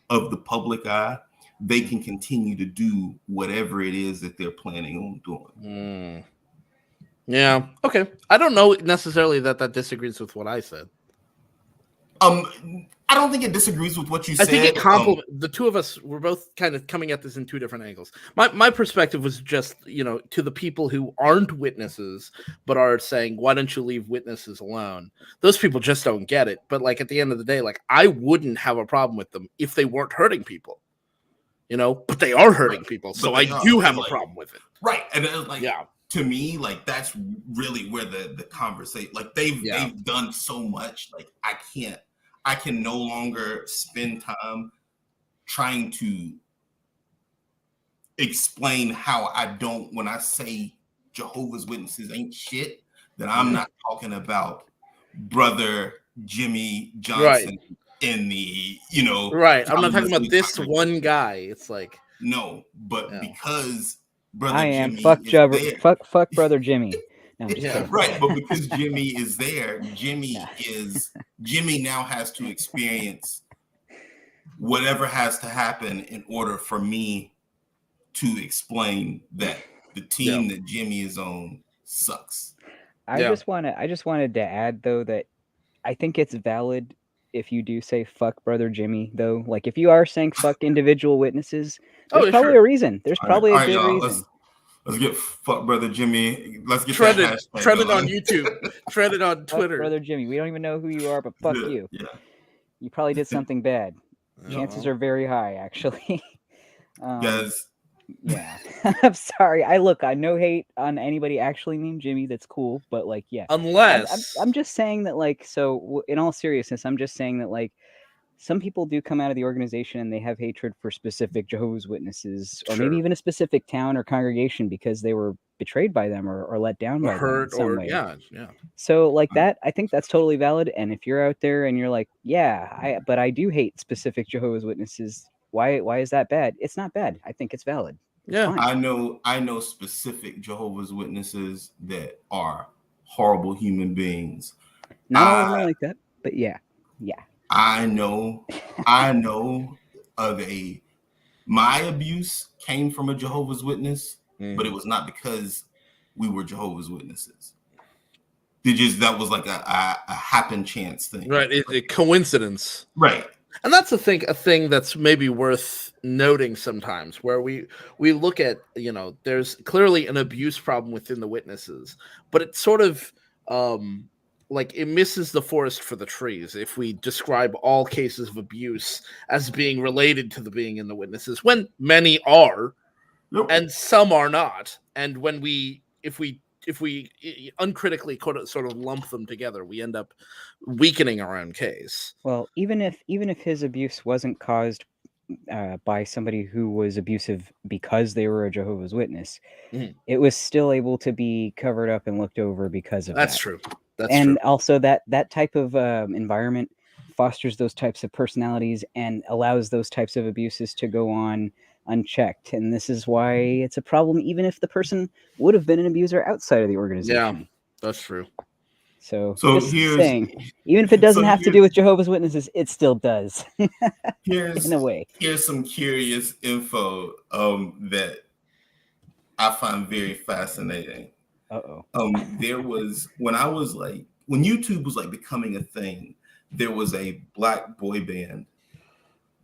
of the public eye, they can continue to do whatever it is that they're planning on doing. Yeah. Okay. I don't know necessarily that disagrees with what I said. I don't think it disagrees with what you said. I think it the two of us were both kind of coming at this in two different angles. My perspective was just, to the people who aren't witnesses but are saying, why don't you leave witnesses alone? Those people just don't get it. But like at the end of the day, like I wouldn't have a problem with them if they weren't hurting people. But they are hurting people. So I do have a problem with it. Right. And to me, like that's really where the conversation, like they've done so much, like I can no longer spend time trying to explain how when I say Jehovah's Witnesses ain't shit, that I'm not talking about brother Jimmy Johnson in the, Right. I'm not talking about this one guy. It's like, no, but because brother I am Jimmy fuck brother Jimmy. No, I'm just kidding. Right, but because Jimmy is there, Jimmy now has to experience whatever has to happen in order for me to explain that the team that Jimmy is on sucks. I just wanted to add though that I think it's valid if you do say fuck brother Jimmy though. Like if you are saying fuck individual witnesses, there's probably a reason. There's probably a good reason. Let's get fuck brother Jimmy. Let's get trend it on YouTube. Trend it on Twitter. Fuck brother Jimmy. We don't even know who you are, but fuck you. Yeah. You probably did something bad. Chances are very high, actually. Guys. Yeah. I'm sorry. I no hate on anybody actually named Jimmy. That's cool, but like, yeah. Unless I'm just saying that, like, so in all seriousness, I'm just saying that, like, some people do come out of the organization and they have hatred for specific Jehovah's Witnesses, or maybe even a specific town or congregation because they were betrayed by them or let down by them in some way. Yeah. So like that, I think that's totally valid. And if you're out there and you're like, but I do hate specific Jehovah's Witnesses, why is that bad? It's not bad. I think it's valid. It's fine. I know specific Jehovah's Witnesses that are horrible human beings. Not all of them are like that, but yeah. I know of my abuse came from a Jehovah's Witness, but it was not because we were Jehovah's Witnesses. That was like a happen chance thing. Right. It's a coincidence. Right. And that's a thing that's maybe worth noting sometimes, where we look at, there's clearly an abuse problem within the witnesses, but it's sort of like it misses the forest for the trees if we describe all cases of abuse as being related to the being in the witnesses, when many are, and some are not. And when if we uncritically sort of lump them together, we end up weakening our own case. Well, even if his abuse wasn't caused by somebody who was abusive because they were a Jehovah's Witness, it was still able to be covered up and looked over because of That's that. true. And also that type of environment fosters those types of personalities and allows those types of abuses to go on unchecked. And this is why it's a problem, even if the person would have been an abuser outside of the organization. Yeah, that's true. So just saying, even if it doesn't have to do with Jehovah's Witnesses, it still does. In a way. Here's some curious info that I find very fascinating. Uh-oh. There was when YouTube was like becoming a thing, there was a black boy band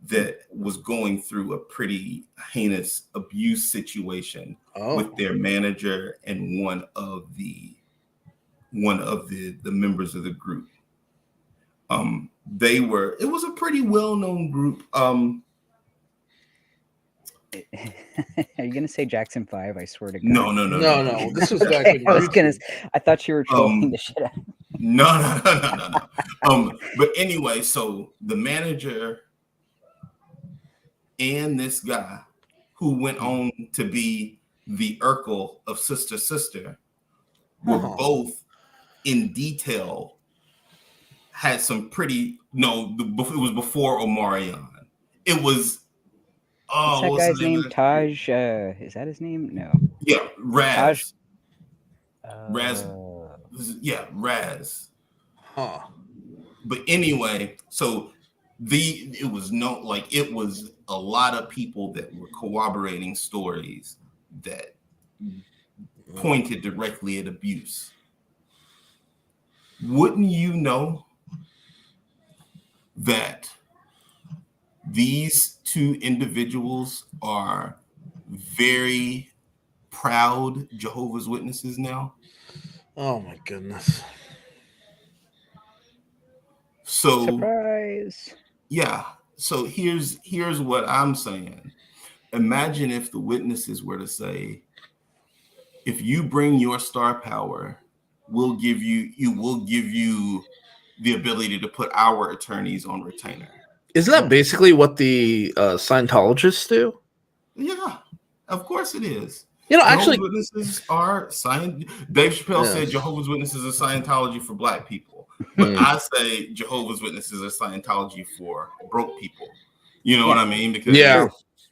that was going through a pretty heinous abuse situation with their manager and one of the members of the group. It was a pretty well-known group. Are you gonna say Jackson 5? I swear to God. No. This was back in I thought you were trolling the shit out of me. No. But anyway, so the manager and this guy who went on to be the Urkel of Sister Sister were both in detail had some pretty it was before Omarion. It was what's that guy's name? Taj, is that his name? No. Yeah, Raz. Raz. Yeah, Raz. Huh. But anyway, so it was a lot of people that were corroborating stories that pointed directly at abuse. Wouldn't you know that these two individuals are very proud Jehovah's Witnesses now? Oh my goodness. So surprise. Yeah. So here's what I'm saying. Imagine if the witnesses were to say, if you bring your star power, we'll give you the ability to put our attorneys on retainer. Isn't that basically what the Scientologists do? Yeah, of course it is. Jehovah's Witnesses are Dave Chappelle said Jehovah's Witnesses are Scientology for black people. But I say Jehovah's Witnesses are Scientology for broke people. You know what I mean? Because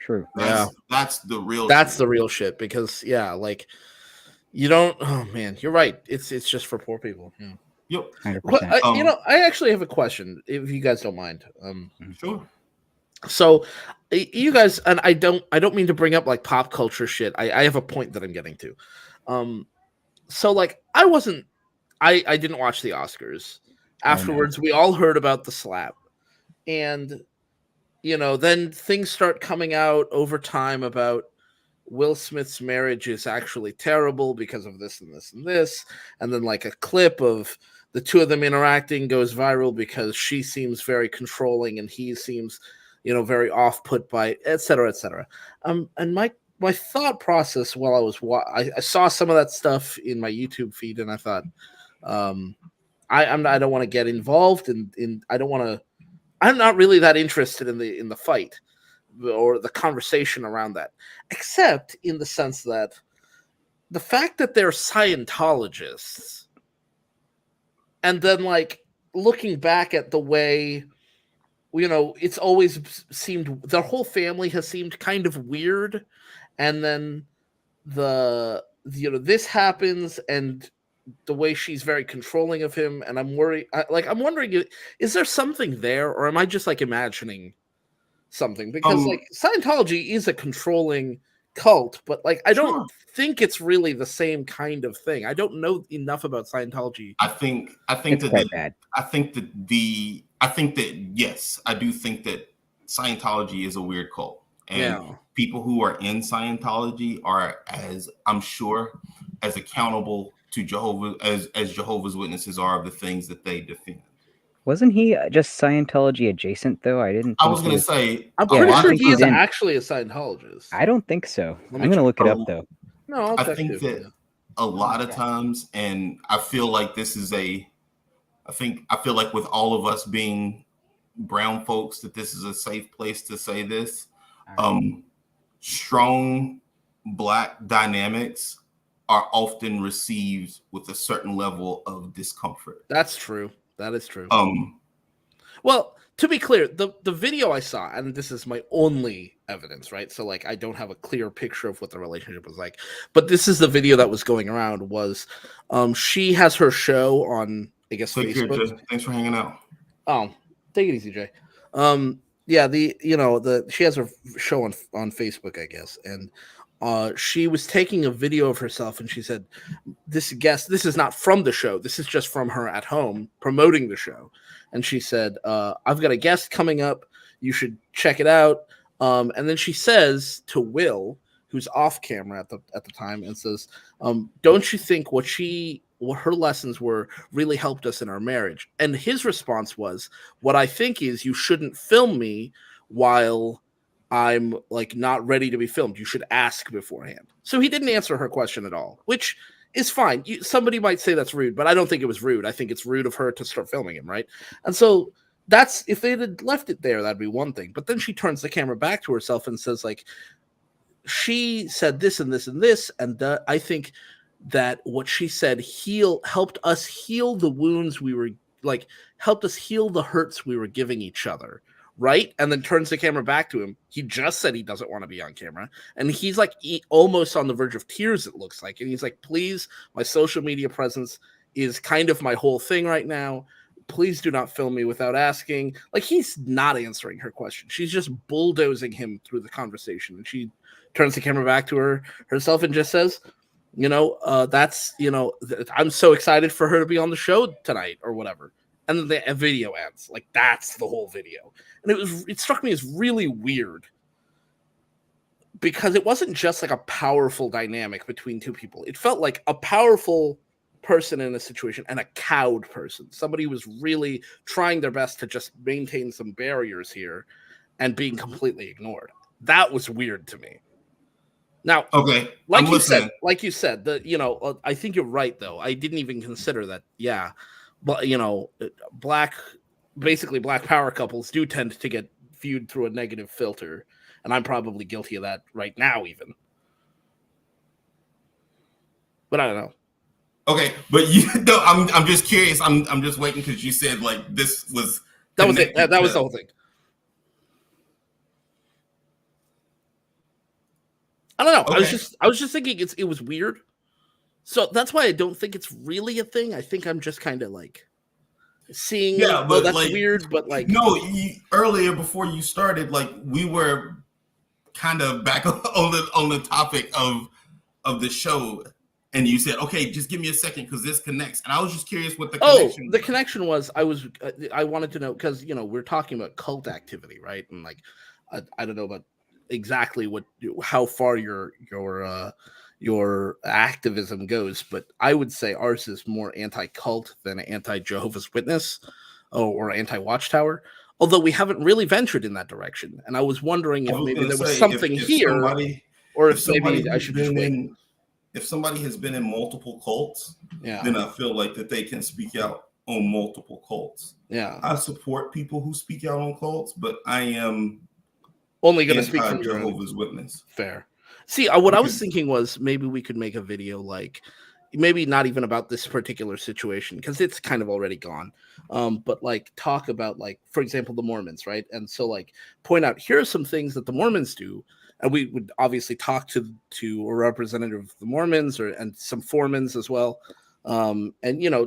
true. That's the real the real shit. Because you don't. Oh man, you're right. It's just for poor people. Yeah. Yep. 100%. I actually have a question, if you guys don't mind. Sure. So, you guys, and I don't mean to bring up like pop culture shit. I have a point that I'm getting to. So like I didn't watch the Oscars. Afterwards, we all heard about the slap, and then things start coming out over time about Will Smith's marriage is actually terrible because of this and this and this, and then like a clip of the two of them interacting goes viral because she seems very controlling and he seems, very off-put by et cetera, et cetera. And my thought process while I was I saw some of that stuff in my YouTube feed, and I thought, I don't want to get involved in I'm not really that interested in the fight or the conversation around that, except in the sense that the fact that they're Scientologists, and then like looking back at the way, it's always seemed their whole family has seemed kind of weird, and then this happens, and the way she's very controlling of him, and I'm wondering, is there something there, or am I just like imagining something? Because like Scientology is a controlling cult, but like I don't think it's really the same kind of thing. I don't know enough about Scientology. I think yes, I do think that Scientology is a weird cult, and people who are in Scientology are, as I'm sure, as accountable to Jehovah as Jehovah's Witnesses are of the things that they defend. Wasn't he just Scientology adjacent though? I was going to say, I'm pretty sure he is actually a Scientologist. I don't think so. I'm going to look it up though. No, I think that a lot of times, and I feel like this is I feel like with all of us being brown folks, that this is a safe place to say this. Strong Black dynamics are often received with a certain level of discomfort. That's true. That is true. Well, to be clear, the video I saw, and this is my only evidence, right? So like I don't have a clear picture of what the relationship was like, but this is the video that was going around. Was she has her show on, I guess, Facebook. Thanks for hanging out. Oh, take it easy, Jay. She has her show on Facebook, I guess, and she was taking a video of herself, and she said, this is not from the show. This is just from her at home promoting the show. And she said, I've got a guest coming up. You should check it out. And then she says to Will, who's off camera at the time, and says, don't you think what her lessons were really helped us in our marriage? And his response was, what I think is you shouldn't film me while I'm like not ready to be filmed. You should ask beforehand. So he didn't answer her question at all, which is fine. Somebody might say that's rude, but I don't think it was rude. I think it's rude of her to start filming him, right? And so that's, if they had left it there, that'd be one thing. But then she turns the camera back to herself and says, like, she said this and this and this, and I think that what she said helped us heal the wounds we were, like, helped us heal the hurts we were giving each other. Right? And then turns the camera back to him. He just said he doesn't want to be on camera. And he's like almost on the verge of tears, it looks like. And he's like, please, my social media presence is kind of my whole thing right now. Please do not film me without asking. Like, he's not answering her question. She's just bulldozing him through the conversation. And she turns the camera back to herself and just says, that's, I'm so excited for her to be on the show tonight or whatever. And then the video ends. Like, that's the whole video. And it struck me as really weird because it wasn't just like a powerful dynamic between two people. It felt like a powerful person in a situation and a cowed person. Somebody was really trying their best to just maintain some barriers here and being completely ignored. That was weird to me. Now, okay, like you said, I think you're right though. I didn't even consider that. Yeah. But black power couples do tend to get viewed through a negative filter, and I'm probably guilty of that right now even. But I don't know. Okay, but I'm just curious. I'm just waiting because you said like this was that was it. That was the whole thing. I don't know. Okay. I was just thinking it was weird. So that's why I don't think it's really a thing. I think I'm just kind of like seeing, but that's like, weird, but like no, earlier before you started, like we were kind of back on the topic of the show, and you said, okay, just give me a second because this connects, and I was just curious what the connection was. The connection was I wanted to know because we're talking about cult activity, right? And like I don't know about exactly how far your activism goes, but I would say ours is more anti-cult than anti-Jehovah's Witness or anti-Watchtower, although we haven't really ventured in that direction. And I was wondering if maybe there was something here, or if maybe I should just wait. If somebody has been in multiple cults, then I feel like that they can speak out on multiple cults. Yeah, I support people who speak out on cults, but I am only going to speak from Jehovah's Witness. Fair. See, what I was thinking was maybe we could make a video like, maybe not even about this particular situation because it's kind of already gone, but like talk about, like, for example, the Mormons, right? And so like point out, here are some things that the Mormons do, and we would obviously talk to a representative of the Mormons and some foremans as well, and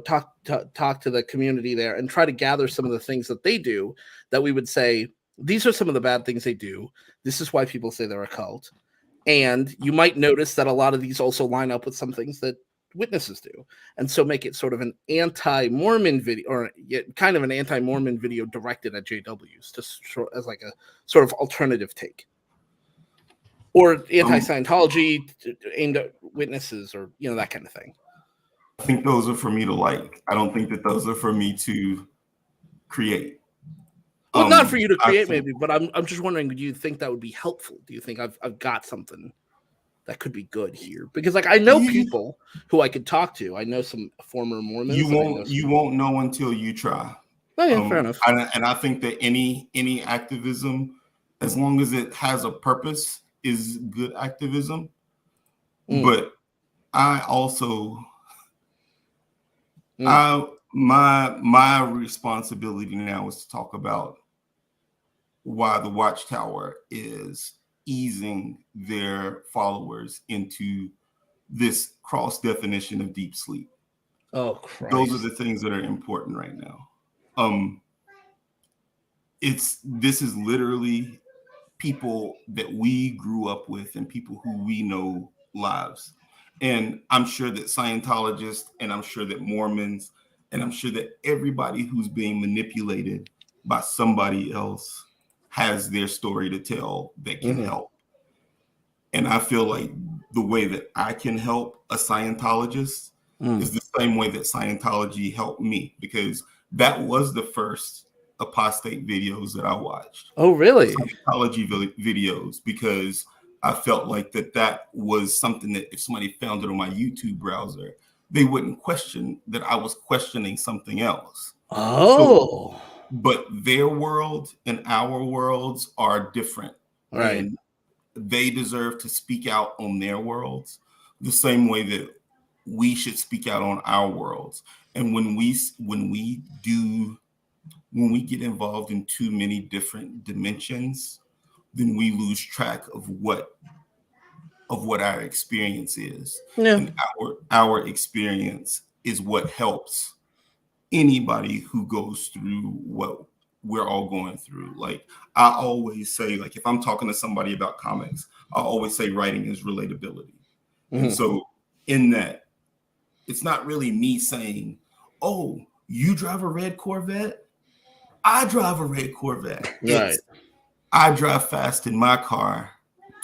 talk to the community there and try to gather some of the things that they do that we would say, these are some of the bad things they do. This is why people say they're a cult. And you might notice that a lot of these also line up with some things that witnesses do. And so make it sort of an anti-Mormon video, or kind of an anti-Mormon video directed at JWs, just as like a sort of alternative take. Or anti-Scientology aimed at witnesses, or, that kind of thing. I think those are for me to like. I don't think that those are for me to create. Well, not for you to create, maybe, but I'm just wondering, do you think that would be helpful? Do you think I've got something that could be good here? Because like I know people who I could talk to. I know some former Mormons. You won't know until you try. Oh yeah, fair enough. And I think that any activism, as long as it has a purpose, is good activism. But I also my responsibility now is to talk about why the Watchtower is easing their followers into this cross definition of deep sleep. Oh, Christ. Those are the things that are important right now. This is literally people that we grew up with and people who we know lives. And I'm sure that Scientologists, and I'm sure that Mormons, and I'm sure that everybody who's being manipulated by somebody else has their story to tell that can help. And I feel like the way that I can help a Scientologist is the same way that Scientology helped me, because that was the first apostate videos that I watched. Oh, really? Scientology videos, because I felt like that was something that if somebody found it on my YouTube browser, they wouldn't question that I was questioning something else. Oh. So, but their world and our worlds are different. Right. And they deserve to speak out on their worlds the same way that we should speak out on our worlds. And when we get involved in too many different dimensions, then we lose track of what our experience is. Yeah. And our experience is what helps anybody who goes through what we're all going through. Like I always say, like if I'm talking to somebody about comics, I always say writing is relatability. And so in that, it's not really me saying, oh, you drive a red Corvette? I drive a red Corvette. Right. I drive fast in my car,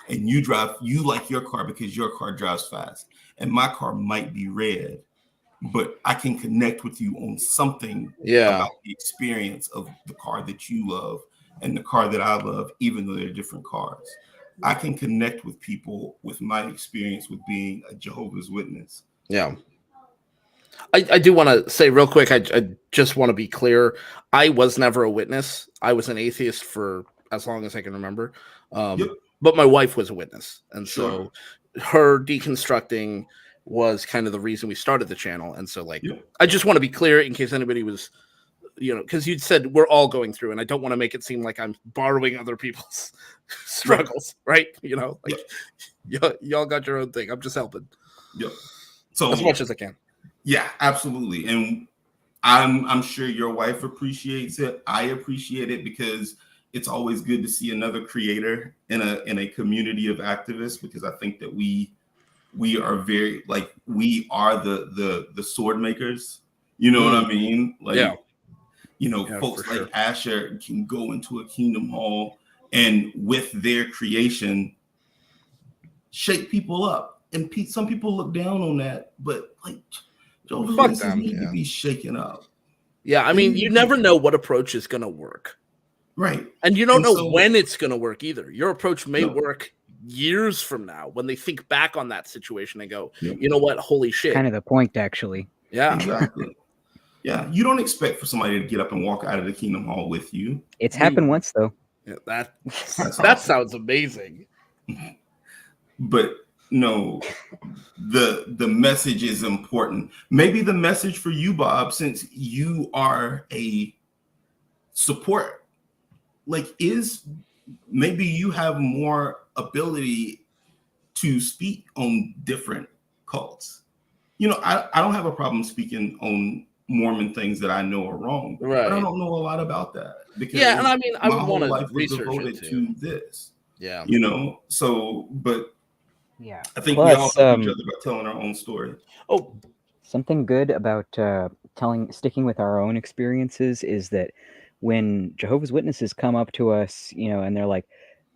and you like your car because your car drives fast. And my car might be red, but I can connect with you on something about the experience of the car that you love and the car that I love, even though they're different cars. I can connect with people with my experience with being a Jehovah's Witness. Yeah. I do want to say real quick, I just want to be clear. I was never a witness. I was an atheist for as long as I can remember. But my wife was a witness. And so her deconstructing was kind of the reason we started the channel. And so I just want to be clear in case anybody was, because you'd said we're all going through, and I don't want to make it seem like I'm borrowing other people's struggles, right? Y'all got your own thing. I'm just helping. So as much as I can. Yeah, absolutely. And I'm sure your wife appreciates it. I appreciate it because it's always good to see another creator in a community of activists, because I think that we are very we are the sword makers. You know what I mean? Folks like Asher can go into a Kingdom Hall and with their creation shake people up. And some people look down on that, but Jehovah's Witnesses need to be shaken up. Yeah, I mean, you never know what approach is going to work. Right. And you don't know when it's going to work either. Your approach may work years from now when they think back on that situation and go, you know what? Holy shit. Kind of the point, actually. Yeah. Exactly. Yeah. You don't expect for somebody to get up and walk out of the Kingdom Hall with you. It's happened once, though. Yeah, that sounds amazing. But no, the message is important. Maybe the message for you, Bob, since you are a support, is maybe you have more ability to speak on different cults. I don't have a problem speaking on Mormon things that I know are wrong, but I don't know a lot about that because and I mean, I my would whole want life to was research devoted it too. to this. Yeah, so but yeah, I think we all help each other by telling our own story. Oh, something good about sticking with our own experiences is that when Jehovah's Witnesses come up to us, and they're like,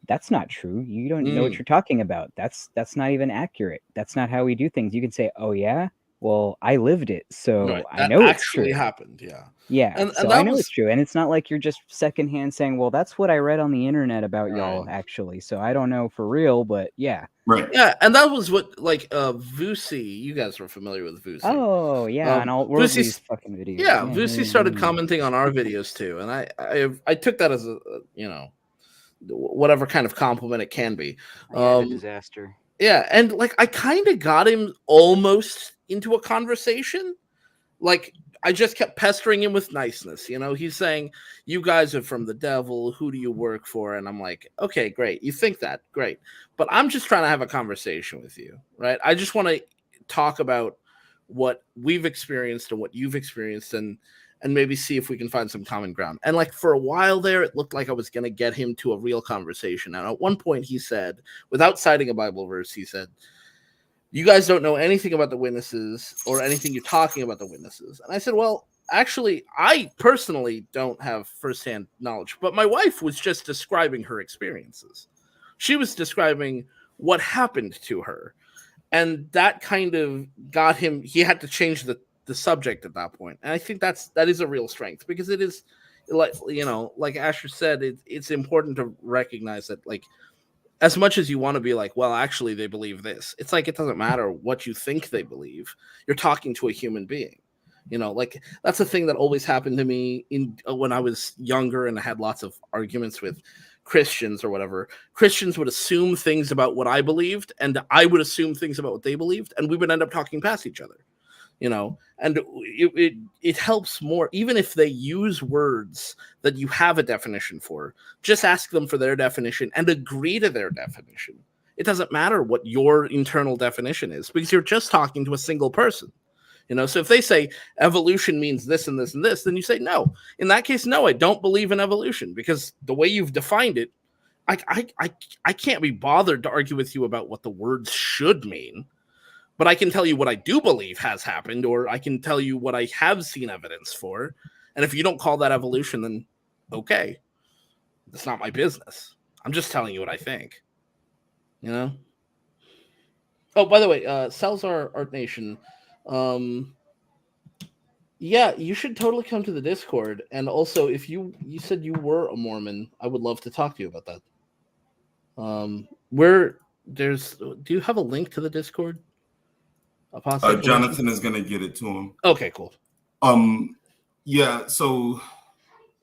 that's not true. You don't know what you're talking about. That's not even accurate. That's not how we do things. You can say, oh yeah, well, I lived it, so I know it's true. Actually happened, yeah. Yeah, and so I know it's true. And it's not like you're just secondhand saying, well, that's what I read on the internet about y'all, actually. So I don't know for real, but yeah. Right. Yeah, and that was what Vusi, you guys were familiar with Vusi. Oh, yeah, and all Vusi's fucking videos. Yeah, Vusi started commenting on our videos too, and I took that as a whatever kind of compliment it can be. A disaster. Yeah, and I kind of got him almost into a conversation. I just kept pestering him with niceness. He's saying, you guys are from the devil. Who do you work for? And I'm like, okay, great. You think that? Great. But I'm just trying to have a conversation with you, right? I just want to talk about what we've experienced and what you've experienced. And and maybe see if we can find some common ground. And like for a while there, it looked like I was going to get him to a real conversation. And at one point he said, without citing a Bible verse, he said, you guys don't know anything about the witnesses or anything you're talking about the witnesses. And I said, well, actually, I personally don't have firsthand knowledge, but my wife was just describing her experiences. She was describing what happened to her. And that kind of got him, he had to change the subject at that point. And I think that is a real strength, because it is like, you know, like Asher said, it's important to recognize that, like, as much as you want to be like, well, actually they believe this, it's like, it doesn't matter what you think they believe. You're talking to a human being, you know, like that's a thing that always happened to me when I was younger and I had lots of arguments with Christians or whatever. Christians would assume things about what I believed, and I would assume things about what they believed, and we would end up talking past each other. You know, and it helps more, even if they use words that you have a definition for, just ask them for their definition and agree to their definition. It doesn't matter what your internal definition is, because you're just talking to a single person. You know, so if they say evolution means this and this and this, then you say, no, in that case, no, I don't believe in evolution, because the way you've defined it, I can't be bothered to argue with you about what the words should mean. But I can tell you what I do believe has happened, or I can tell you what I have seen evidence for. And if you don't call that evolution, then okay, it's not my business. I'm just telling you what I think. You know? Oh, by the way, Salzar Art Nation, yeah, you should totally come to the Discord. And also, if you said you were a Mormon, I would love to talk to you about that. Do you have a link to the Discord? Jonathan is gonna get it to him. Okay, cool. Yeah, so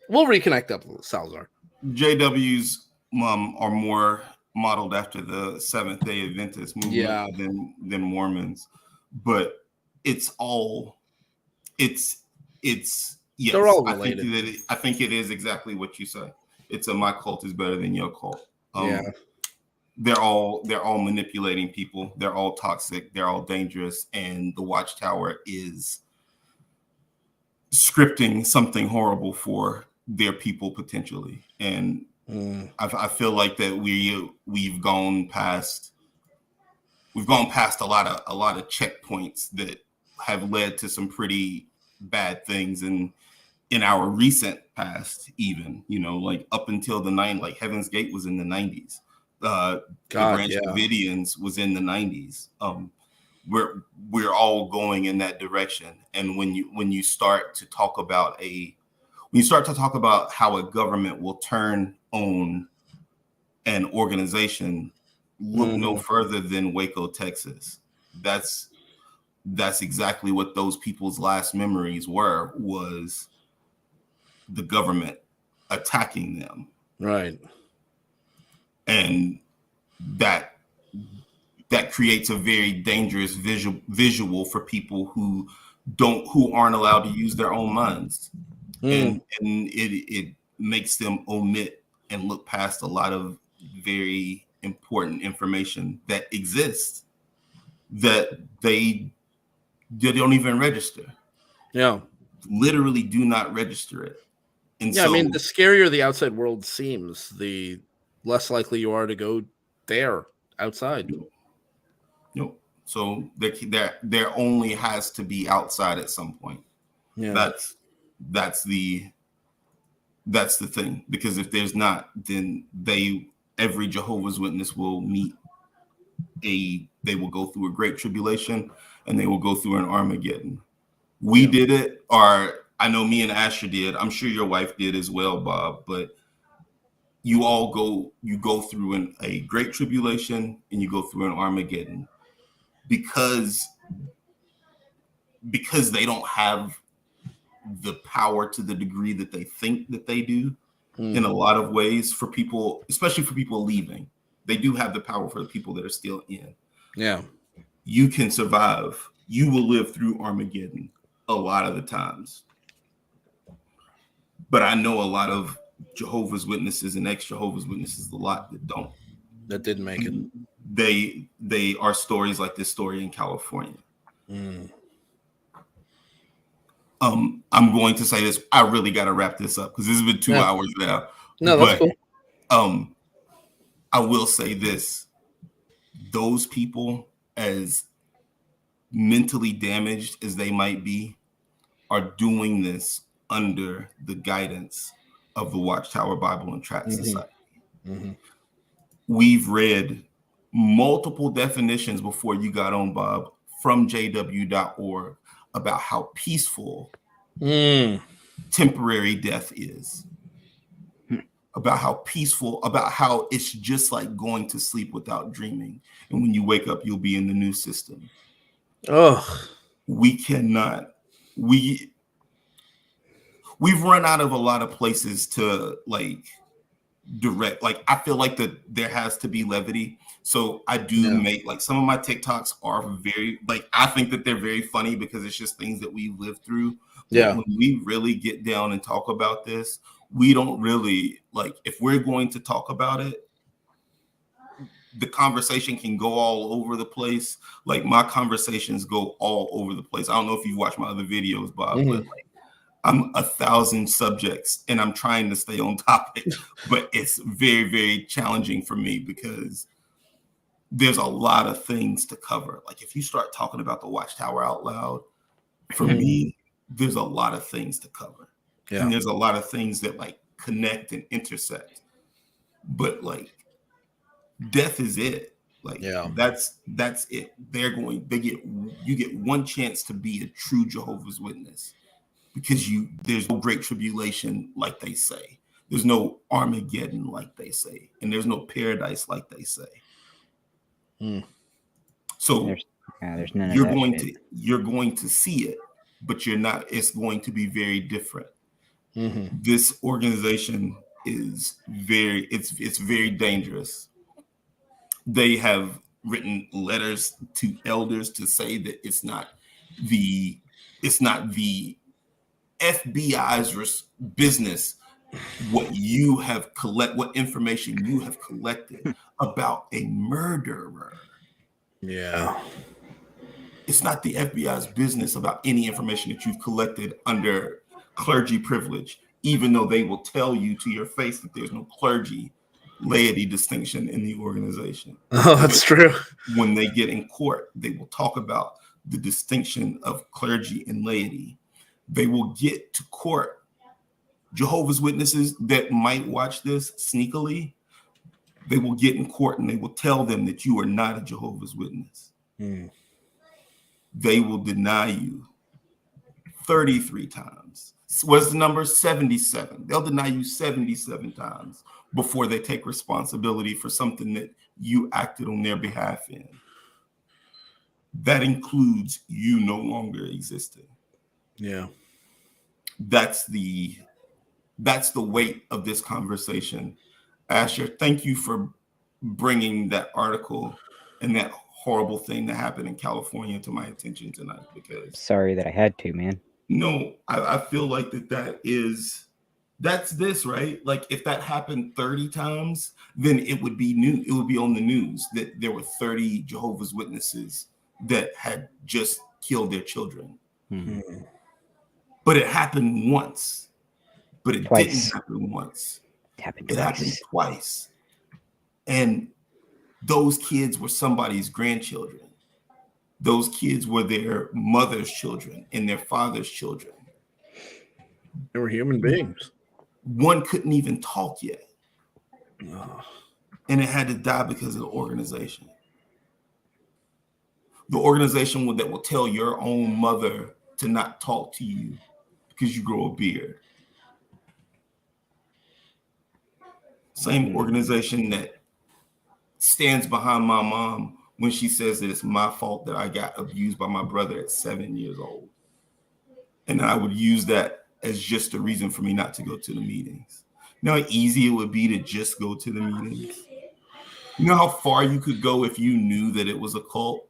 we'll reconnect up with Salzar. JWs are more modeled after the Seventh-day Adventist movement than Mormons, but it's yes. They're all related. I think it is exactly what you say. It's my cult is better than your cult. They're all manipulating people. They're all toxic. They're all dangerous. And the Watchtower is scripting something horrible for their people potentially. And I feel like that we've gone past a lot of checkpoints that have led to some pretty bad things in our recent past. Even, you know, like up until the 90s, like Heaven's Gate was in the 90s. The Branch Davidians was in the 90s. We're all going in that direction. And when you start to talk about how a government will turn on an organization, look no further than Waco, Texas. That's exactly what those people's last memories was the government attacking them. Right. And that creates a very dangerous visual for people who aren't allowed to use their own minds. And it makes them omit and look past a lot of very important information that exists that they don't even register. Yeah. Literally do not register it. And I mean, the scarier the outside world seems, the less likely you are to go there outside. Nope. So there only has to be outside at some point. Yeah. That's the thing. Because if there's not, then every Jehovah's Witness will they will go through a great tribulation and they will go through an Armageddon. We did it, or I know me and Asher did. I'm sure your wife did as well, Bob, but you go through a great tribulation and you go through an Armageddon because they don't have the power to the degree that they think that they do. In a lot of ways, for people, especially for people leaving, they do have the power for the people that are still in. Yeah. You can survive. You will live through Armageddon a lot of the times. But I know a lot of Jehovah's Witnesses and ex-Jehovah's Witnesses, a lot that didn't make it. They are stories like this story in California. I'm going to say this. I really got to wrap this up because this has been 2 hours now. No, that's cool. I will say this. Those people, as mentally damaged as they might be, are doing this under the guidance of the Watchtower Bible and Tract Society. Mm-hmm. We've read multiple definitions before you got on, Bob, from jw.org about how peaceful temporary death is. About how peaceful, about how it's just like going to sleep without dreaming. And when you wake up, you'll be in the new system. Oh, we cannot, we've run out of a lot of places to like direct. Like, I feel like that there has to be levity. So I do make like some of my TikToks are very, like, I think that they're very funny because it's just things that we live through. Yeah. But when we really get down and talk about this, we don't really like, if we're going to talk about it, the conversation can go all over the place. Like, my conversations go all over the place. I don't know if you've watched my other videos, Bob, but like, I'm 1,000 subjects and I'm trying to stay on topic, but it's very, very challenging for me because there's a lot of things to cover. Like, if you start talking about the Watchtower out loud, for me, there's a lot of things to cover. Yeah. And there's a lot of things that like connect and intersect. But like, death is it. Like, that's it. You get one chance to be a true Jehovah's Witness because there's no great tribulation like they say. There's no Armageddon like they say, and there's no paradise like they say. So there's none you're of that going shit. you're going to see it, but you're not. It's going to be very different. This organization is it's very dangerous. They have written letters to elders to say that it's not the FBI's business what information you have collected about a murderer. Yeah. It's not the FBI's business about any information that you've collected under clergy privilege, even though they will tell you to your face that there's no clergy laity distinction in the organization. Oh, that's true. When they get in court, they will talk about the distinction of clergy and laity. They will get to court. Jehovah's Witnesses that might watch this sneakily, they will get in court and they will tell them that you are not a Jehovah's Witness. They will deny you 33 times. What's the number? 77. They'll deny you 77 times before they take responsibility for something that you acted on their behalf in. That includes you no longer existing. Yeah. That's the weight of this conversation. Asher, thank you for bringing that article and that horrible thing that happened in California to my attention tonight. Because sorry that I had to, man. No, I feel like that's this, right? Like, if that happened 30 times, then it would be new. It would be on the news that there were 30 Jehovah's Witnesses that had just killed their children. But it happened once. But it didn't happen once. It happened twice. And those kids were somebody's grandchildren. Those kids were their mother's children and their father's children. They were human beings. One couldn't even talk yet. And it had to die because of the organization. The organization that will tell your own mother to not talk to you because you grow a beard. Same organization that stands behind my mom when she says that it's my fault that I got abused by my brother at 7 years old. And I would use that as just a reason for me not to go to the meetings. You know how easy it would be to just go to the meetings? You know how far you could go if you knew that it was a cult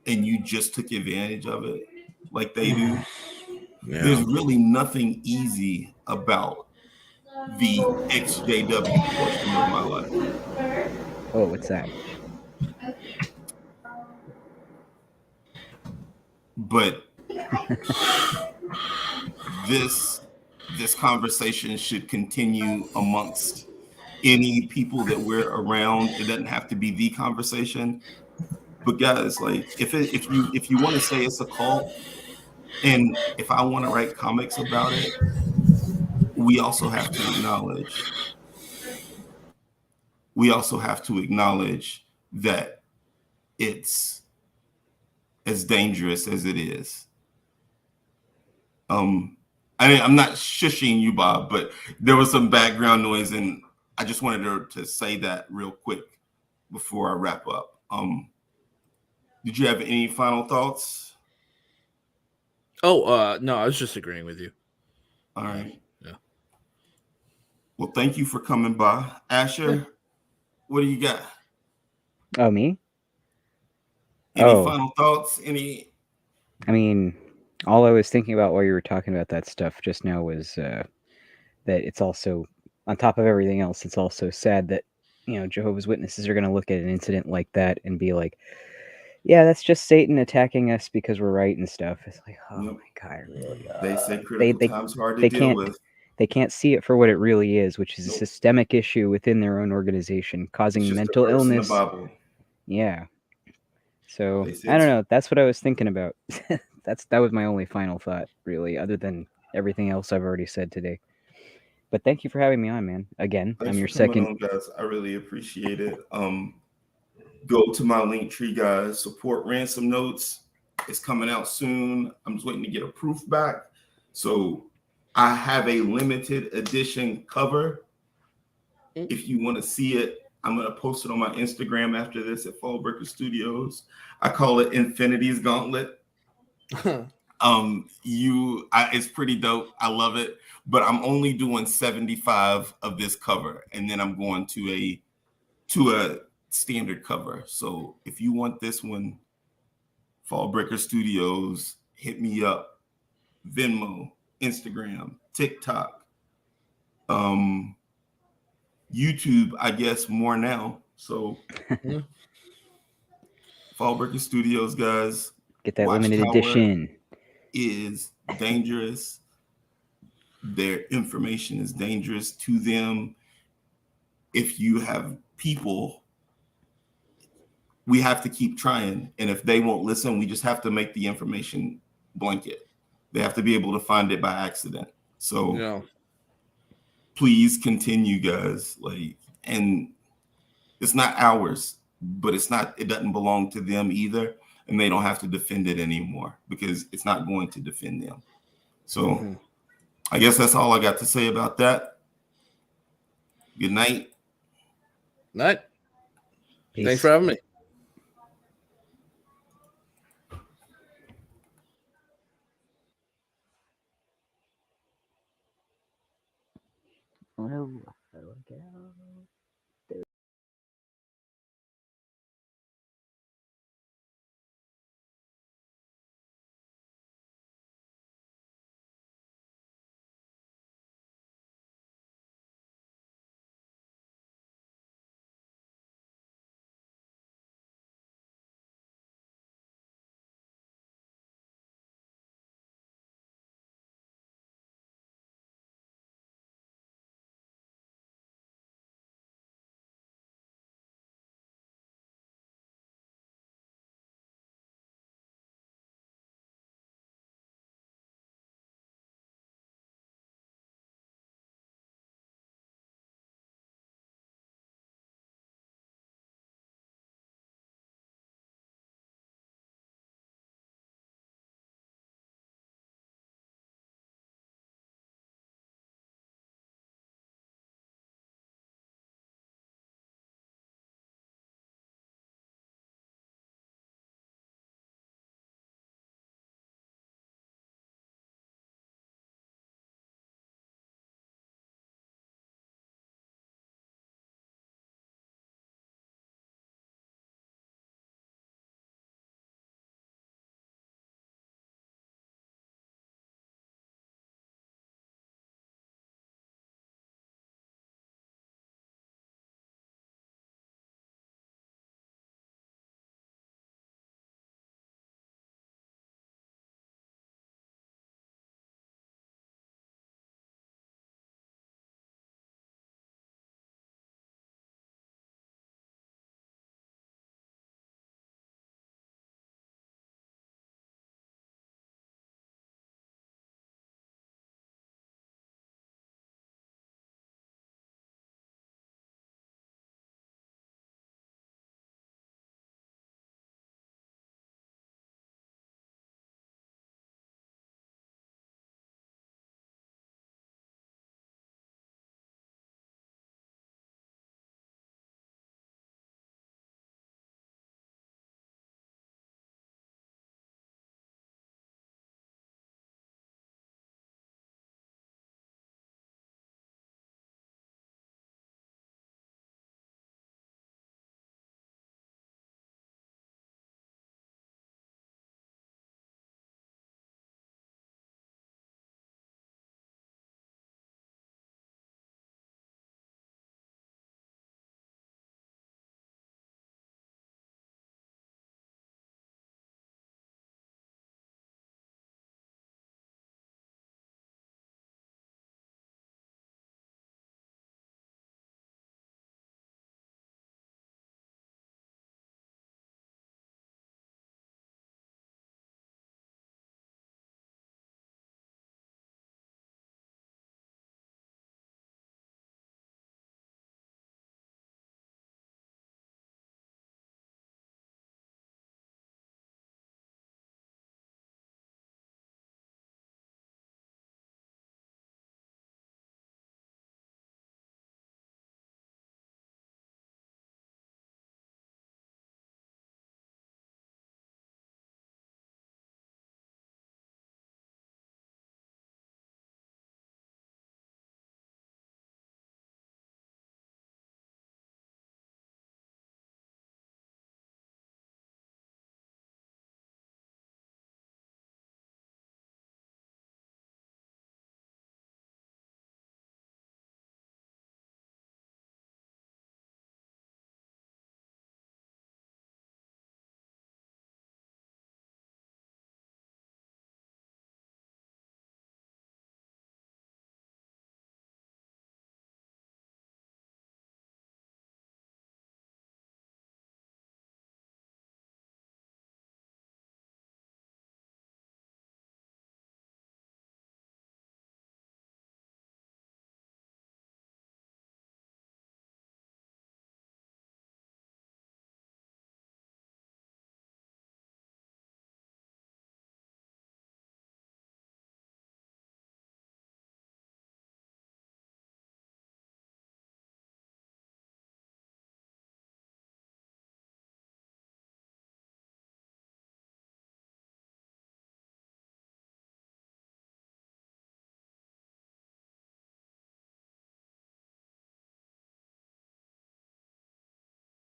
and you just took advantage of it like they do? Yeah. There's really nothing easy about the XJW portion of my life. Oh, what's that? But this conversation should continue amongst any people that we're around. It doesn't have to be the conversation, but guys, like if you want to say it's a cult, and if I want to write comics about it, we also have to acknowledge that it's as dangerous as it is. I'm not shushing you, Bob, but there was some background noise, and I just wanted to say that real quick before I wrap up. Did you have any final thoughts? Oh, no, I was just agreeing with you. All right. Yeah. Well, thank you for coming by. Asher, what do you got? Oh, me? Any final thoughts? I mean, all I was thinking about while you were talking about that stuff just now was that it's also, on top of everything else, it's also sad that, Jehovah's Witnesses are going to look at an incident like that and be like, yeah, that's just Satan attacking us because we're right and stuff. It's like, oh my God, really? They say critical time's hard to deal with. They can't see it for what it really is, which is a systemic issue within their own organization, causing mental illness. In the Bible. Yeah. So I don't know. That's what I was thinking about. That was my only final thought, really, other than everything else I've already said today. But thank you for having me on, man. Again, Thanks I'm your for coming second. on, guys. I really appreciate it. Go to my link tree, guys. Support Ransom Notes. It's coming out soon. I'm just waiting to get a proof back. So I have a limited edition cover. If you want to see it, I'm going to post it on my Instagram after this at Fallbreaker Studios. I call it Infinity's Gauntlet. It's pretty dope. I love it, but I'm only doing 75 of this cover, and then I'm going to a standard cover. So if you want this one, Fallbreaker Studios, hit me up. Venmo, Instagram, TikTok, YouTube, I guess more now. So Fallbreaker Studios, guys, get that limited edition. Is dangerous. Their information is dangerous to them. If you have people, we have to keep trying. And if they won't listen, we just have to make the information blanket. They have to be able to find it by accident. So please continue, guys. And it's not ours, but it doesn't belong to them either. And they don't have to defend it anymore because it's not going to defend them. So I guess that's all I got to say about that. Good night. Night. Peace. Thanks for having me. Oh, look out.